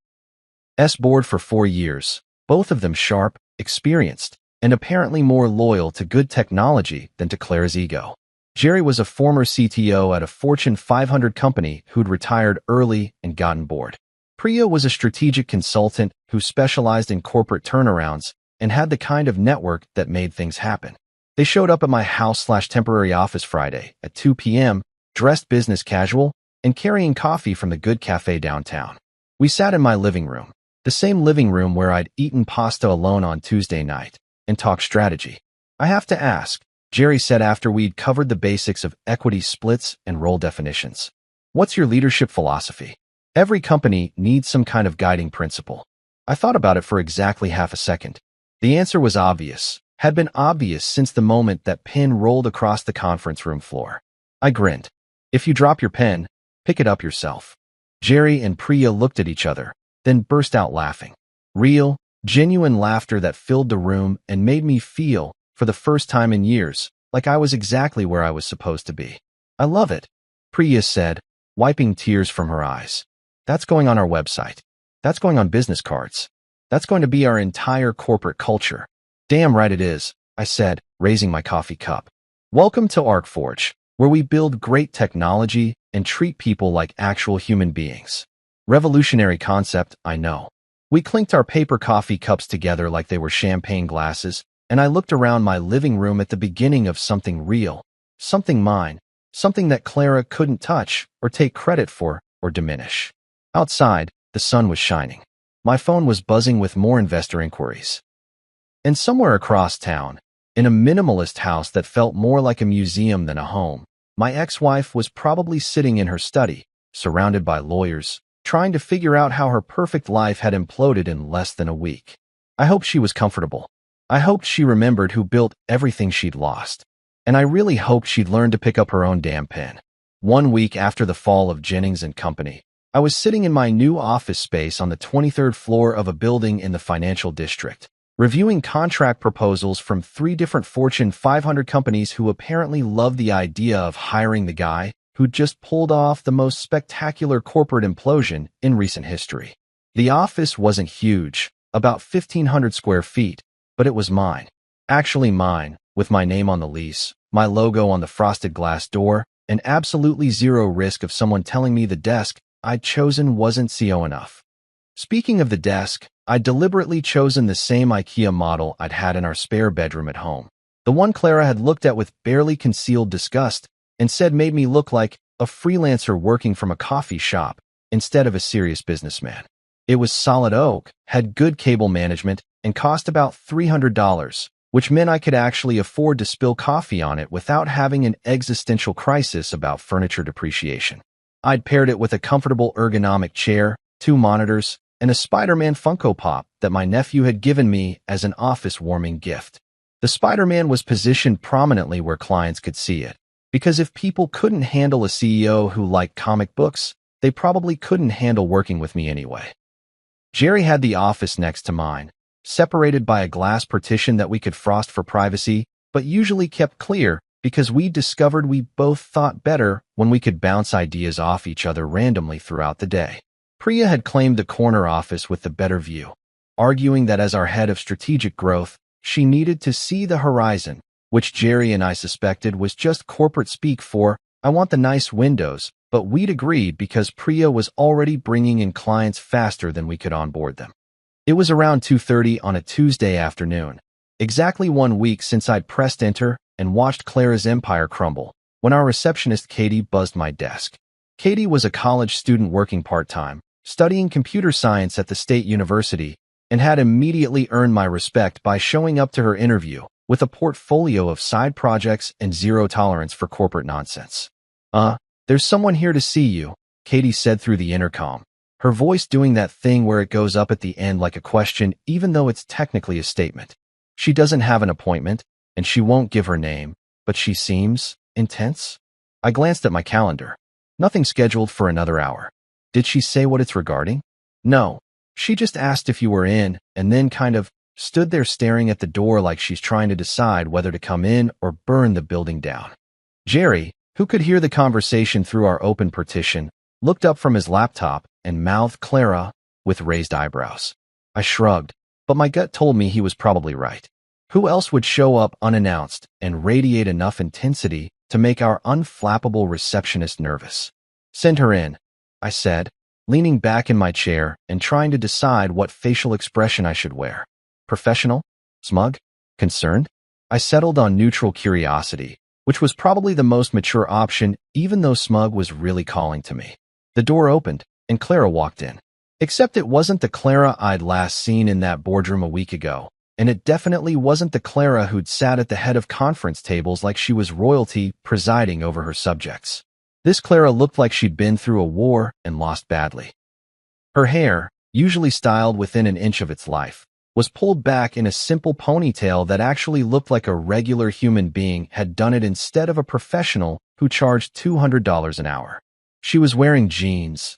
board for 4 years, both of them sharp, experienced, and apparently more loyal to good technology than to Clara's ego. Jerry was a former CTO at a Fortune 500 company who'd retired early and gotten bored. Priya was a strategic consultant who specialized in corporate turnarounds and had the kind of network that made things happen. They showed up at my house/temporary office Friday at 2 p.m., dressed business casual, and carrying coffee from the Good Cafe downtown. We sat in my living room, the same living room where I'd eaten pasta alone on Tuesday night, and talked strategy. I have to ask, Jerry said after we'd covered the basics of equity splits and role definitions. What's your leadership philosophy? Every company needs some kind of guiding principle. I thought about it for exactly half a second. The answer was obvious, had been obvious since the moment that pen rolled across the conference room floor. I grinned. If you drop your pen, pick it up yourself. Jerry and Priya looked at each other, then burst out laughing. Real, genuine laughter that filled the room and made me feel, for the first time in years, like I was exactly where I was supposed to be. I love it, Priya said, wiping tears from her eyes. That's going on our website. That's going on business cards. That's going to be our entire corporate culture. Damn right it is, I said, raising my coffee cup. Welcome to ArcForge, where we build great technology and treat people like actual human beings. Revolutionary concept, I know. We clinked our paper coffee cups together like they were champagne glasses, and I looked around my living room at the beginning of something real, something mine, something that Clara couldn't touch or take credit for or diminish. Outside, the sun was shining. My phone was buzzing with more investor inquiries. And somewhere across town, in a minimalist house that felt more like a museum than a home, my ex-wife was probably sitting in her study, surrounded by lawyers, trying to figure out how her perfect life had imploded in less than a week. I hoped she was comfortable. I hoped she remembered who built everything she'd lost. And I really hoped she'd learn to pick up her own damn pen. 1 week after the fall of Jennings & Company, I was sitting in my new office space on the 23rd floor of a building in the financial district, reviewing contract proposals from 3 different Fortune 500 companies who apparently loved the idea of hiring the guy who'd just pulled off the most spectacular corporate implosion in recent history. The office wasn't huge, about 1,500 square feet, but it was mine. Actually mine, with my name on the lease, my logo on the frosted glass door, and absolutely zero risk of someone telling me the desk I'd chosen wasn't CO enough. Speaking of the desk, I'd deliberately chosen the same IKEA model I'd had in our spare bedroom at home. The one Clara had looked at with barely concealed disgust and said made me look like a freelancer working from a coffee shop instead of a serious businessman. It was solid oak, had good cable management, and cost about $300, which meant I could actually afford to spill coffee on it without having an existential crisis about furniture depreciation. I'd paired it with a comfortable ergonomic chair, 2 monitors, and a Spider-Man Funko Pop that my nephew had given me as an office-warming gift. The Spider-Man was positioned prominently where clients could see it, because if people couldn't handle a CEO who liked comic books, they probably couldn't handle working with me anyway. Jerry had the office next to mine, separated by a glass partition that we could frost for privacy, but usually kept clear because we discovered we both thought better when we could bounce ideas off each other randomly throughout the day. Priya had claimed the corner office with the better view, arguing that as our head of strategic growth, she needed to see the horizon, which Jerry and I suspected was just corporate speak for, I want the nice windows, but we'd agreed because Priya was already bringing in clients faster than we could onboard them. It was around 2:30 on a Tuesday afternoon, exactly 1 week since I'd pressed enter and watched Clara's empire crumble, when our receptionist Katie buzzed my desk. Katie was a college student working part-time, studying computer science at the State University, and had immediately earned my respect by showing up to her interview with a portfolio of side projects and zero tolerance for corporate nonsense. There's someone here to see you, Katie said through the intercom, her voice doing that thing where it goes up at the end like a question even though it's technically a statement. She doesn't have an appointment, and she won't give her name, but she seems intense. I glanced at my calendar. Nothing scheduled for another hour. Did she say what it's regarding? No. She just asked if you were in, and then kind of stood there staring at the door like she's trying to decide whether to come in or burn the building down. Jerry, who could hear the conversation through our open partition, looked up from his laptop and mouthed Clara with raised eyebrows. I shrugged, but my gut told me he was probably right. Who else would show up unannounced and radiate enough intensity to make our unflappable receptionist nervous? Send her in, I said, leaning back in my chair and trying to decide what facial expression I should wear. Professional? Smug? Concerned? I settled on neutral curiosity, which was probably the most mature option even though smug was really calling to me. The door opened, and Clara walked in. Except it wasn't the Clara I'd last seen in that boardroom a week ago, and it definitely wasn't the Clara who'd sat at the head of conference tables like she was royalty presiding over her subjects. This Clara looked like she'd been through a war and lost badly. Her hair, usually styled within an inch of its life, was pulled back in a simple ponytail that actually looked like a regular human being had done it instead of a professional who charged $200 an hour. She was wearing jeans,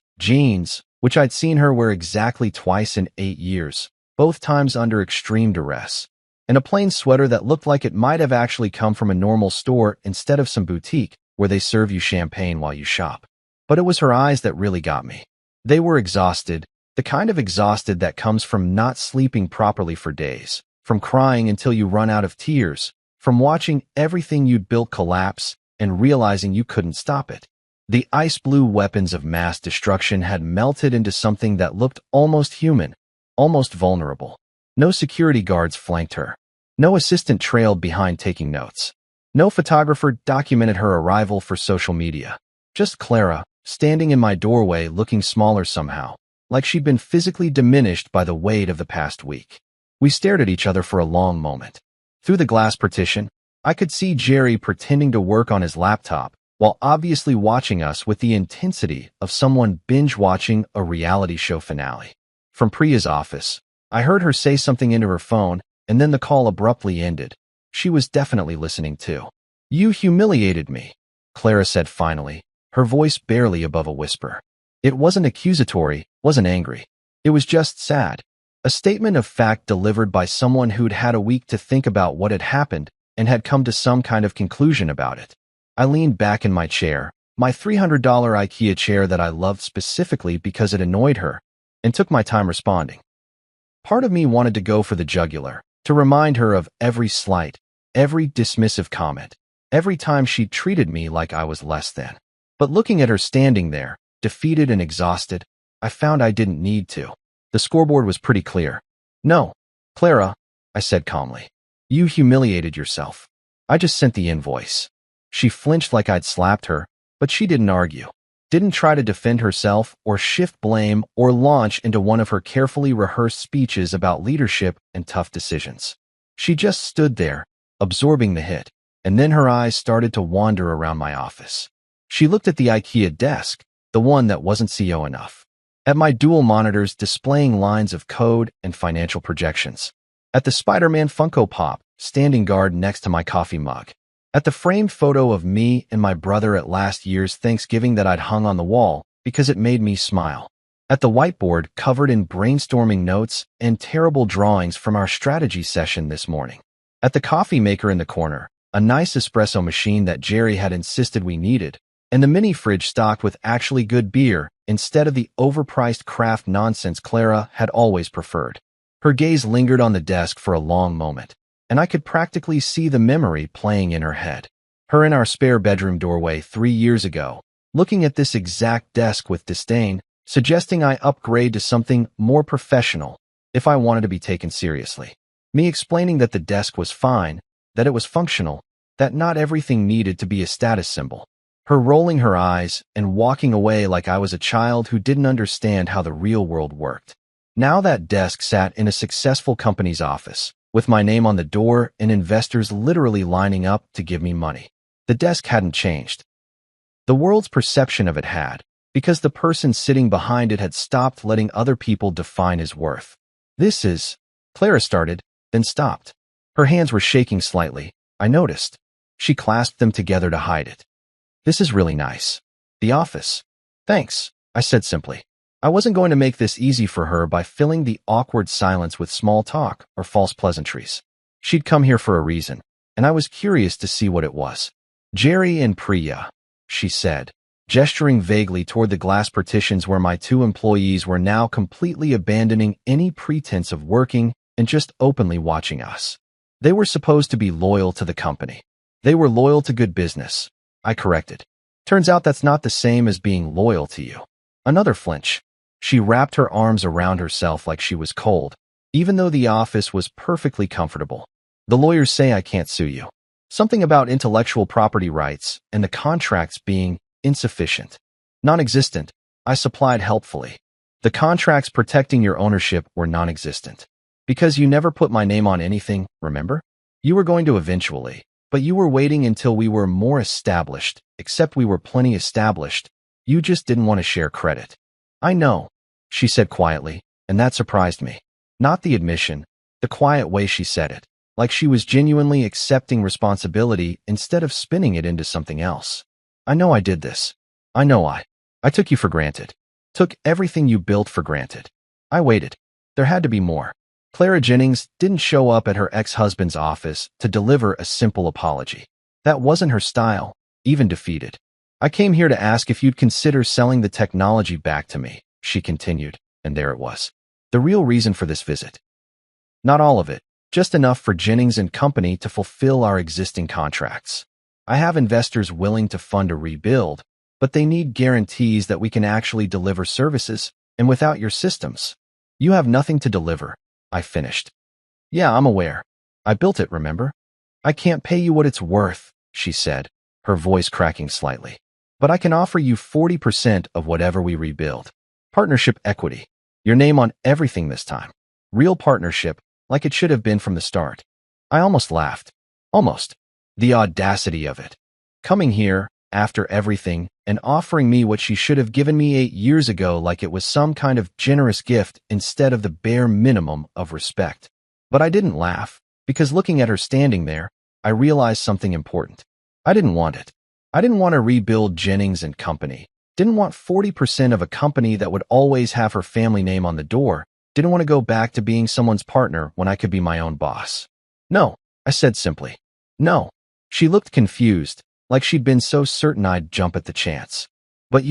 which I'd seen her wear exactly twice in 8 years, both times under extreme duress, and a plain sweater that looked like it might have actually come from a normal store instead of some boutique where they serve you champagne while you shop. But it was her eyes that really got me. They were exhausted, the kind of exhausted that comes from not sleeping properly for days, from crying until you run out of tears, from watching everything you'd built collapse and realizing you couldn't stop it. The ice blue weapons of mass destruction had melted into something that looked almost human, almost vulnerable. No security guards flanked her. No assistant trailed behind taking notes. No photographer documented her arrival for social media. Just Clara, standing in my doorway looking smaller somehow, like she'd been physically diminished by the weight of the past week. We stared at each other for a long moment. Through the glass partition, I could see Jerry pretending to work on his laptop, while obviously watching us with the intensity of someone binge-watching a reality show finale. From Priya's office, I heard her say something into her phone, and then the call abruptly ended. She was definitely listening too. "You humiliated me," Clara said finally, her voice barely above a whisper. It wasn't accusatory, wasn't angry. It was just sad. A statement of fact delivered by someone who'd had a week to think about what had happened and had come to some kind of conclusion about it. I leaned back in my chair, my $300 IKEA chair that I loved specifically because it annoyed her, and took my time responding. Part of me wanted to go for the jugular, to remind her of every slight, every dismissive comment, every time she treated me like I was less than. But looking at her standing there, defeated and exhausted, I found I didn't need to. The scoreboard was pretty clear. "No, Clara," I said calmly. "You humiliated yourself. I just sent the invoice." She flinched like I'd slapped her, but she didn't argue. Didn't try to defend herself or shift blame or launch into one of her carefully rehearsed speeches about leadership and tough decisions. She just stood there, absorbing the hit, and then her eyes started to wander around my office. She looked at the IKEA desk, the one that wasn't CO enough. At my dual monitors displaying lines of code and financial projections. At the Spider-Man Funko Pop, standing guard next to my coffee mug. At the framed photo of me and my brother at last year's Thanksgiving that I'd hung on the wall because it made me smile. At the whiteboard covered in brainstorming notes and terrible drawings from our strategy session this morning. At the coffee maker in the corner, a nice espresso machine that Jerry had insisted we needed, and the mini fridge stocked with actually good beer instead of the overpriced craft nonsense Clara had always preferred. Her gaze lingered on the desk for a long moment, and I could practically see the memory playing in her head. Her in our spare bedroom doorway 3 years ago, looking at this exact desk with disdain, suggesting I upgrade to something more professional if I wanted to be taken seriously. Me explaining that the desk was fine, that it was functional, that not everything needed to be a status symbol. Her rolling her eyes and walking away like I was a child who didn't understand how the real world worked. Now that desk sat in a successful company's office, with my name on the door and investors literally lining up to give me money. The desk hadn't changed. The world's perception of it had, because the person sitting behind it had stopped letting other people define his worth. "This is," Clara started, then stopped. Her hands were shaking slightly, I noticed. She clasped them together to hide it. "This is really nice. The office." "Thanks," I said simply. I wasn't going to make this easy for her by filling the awkward silence with small talk or false pleasantries. She'd come here for a reason, and I was curious to see what it was. "Jerry and Priya," she said, gesturing vaguely toward the glass partitions where my 2 employees were now completely abandoning any pretense of working and just openly watching us. They were supposed to be loyal to the company. They were loyal to good business, I corrected. "Turns out that's not the same as being loyal to you." Another flinch. She wrapped her arms around herself like she was cold, even though the office was perfectly comfortable. "The lawyers say I can't sue you. Something about intellectual property rights and the contracts being insufficient." "Non-existent," I supplied helpfully. The contracts protecting your ownership were non-existent. Because you never put my name on anything, remember? You were going to eventually, but you were waiting until we were more established, except we were plenty established. You just didn't want to share credit. I know, she said quietly, and that surprised me. Not the admission, the quiet way she said it, like she was genuinely accepting responsibility instead of spinning it into something else. I know I did this. I know I took you for granted. Took everything you built for granted. I waited. There had to be more. Clara Jennings didn't show up at her ex-husband's office to deliver a simple apology. That wasn't her style, even defeated. I came here to ask if you'd consider selling the technology back to me, she continued, and there it was. The real reason for this visit. Not all of it, just enough for Jennings and Company to fulfill our existing contracts. I have investors willing to fund a rebuild, but they need guarantees that we can actually deliver services, and without your systems, you have nothing to deliver. I finished. Yeah, I'm aware. I built it, remember? I can't pay you what it's worth, she said, her voice cracking slightly. But I can offer you 40% of whatever we rebuild. Partnership equity. Your name on everything this time. Real partnership, like it should have been from the start. I almost laughed. Almost. The audacity of it. Coming here, after everything, and offering me what she should have given me 8 years ago like it was some kind of generous gift instead of the bare minimum of respect. But I didn't laugh, because looking at her standing there, I realized something important. I didn't want it. I didn't want to rebuild Jennings and Company. Didn't want 40% of a company that would always have her family name on the door. Didn't want to go back to being someone's partner when I could be my own boss. No, I said simply. No. She looked confused, like she'd been so certain I'd jump at the chance. But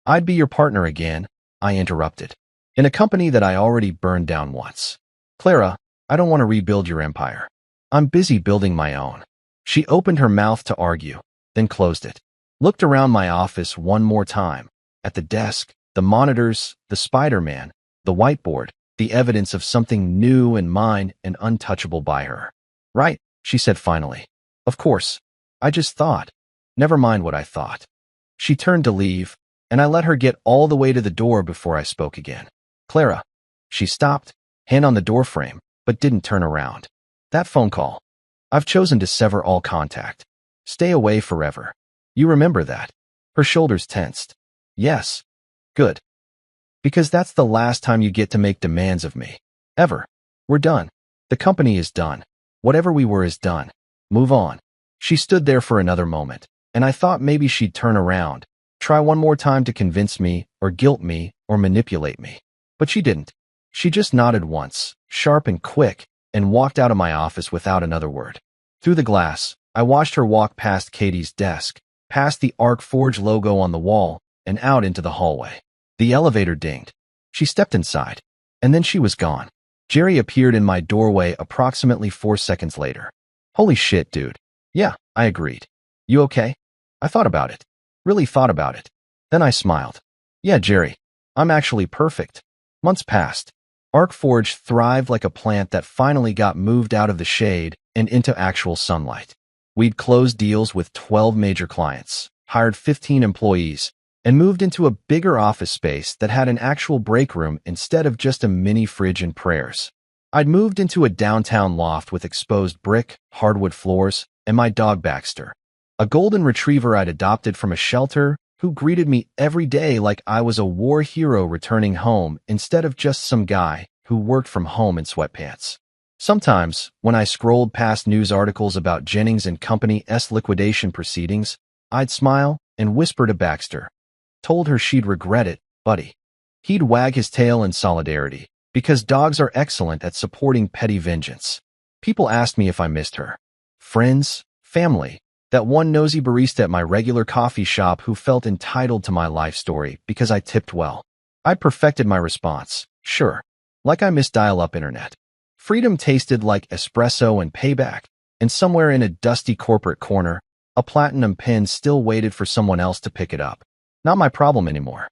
I'd be your partner again, I interrupted. In a company that I already burned down once. Clara, I don't want to rebuild your empire. I'm busy building my own. She opened her mouth to argue, then closed it. Looked around my office one more time. At the desk, the monitors, the Spider-Man, the whiteboard, the evidence of something new and mine and untouchable by her. Right, she said finally. Of course. I just thought. Never mind what I thought. She turned to leave, and I let her get all the way to the door before I spoke again. Clara. She stopped, hand on the doorframe, but didn't turn around. That phone call. I've chosen to sever all contact. Stay away forever. You remember that? Her shoulders tensed. Yes. Good. Because that's the last time you get to make demands of me. Ever. We're done. The company is done. Whatever we were is done. Move on. She stood there for another moment, and I thought maybe she'd turn around, try one more time to convince me, or guilt me, or manipulate me. But she didn't. She just nodded once, sharp and quick, and walked out of my office without another word. Through the glass, I watched her walk past Katie's desk, past the ArcForge logo on the wall, and out into the hallway. The elevator dinged. She stepped inside, and then she was gone. Jerry appeared in my doorway approximately 4 seconds later. Holy shit, dude. Yeah, I agreed. You okay? I thought about it. Really thought about it. Then I smiled. Yeah, Jerry. I'm actually perfect. Months passed. ArcForge thrived like a plant that finally got moved out of the shade and into actual sunlight. We'd closed deals with 12 major clients, hired 15 employees, and moved into a bigger office space that had an actual break room instead of just a mini fridge and prayers. I'd moved into a downtown loft with exposed brick, hardwood floors, and my dog Baxter, a golden retriever I'd adopted from a shelter who greeted me every day like I was a war hero returning home instead of just some guy who worked from home in sweatpants. Sometimes, when I scrolled past news articles about Jennings and Company's liquidation proceedings, I'd smile and whisper to Baxter. Told her she'd regret it, buddy. He'd wag his tail in solidarity, because dogs are excellent at supporting petty vengeance. People asked me if I missed her. Friends, family, that one nosy barista at my regular coffee shop who felt entitled to my life story because I tipped well. I perfected my response, sure, like I miss dial-up internet. Freedom tasted like espresso and payback, and somewhere in a dusty corporate corner, a platinum pen still waited for someone else to pick it up. Not my problem anymore.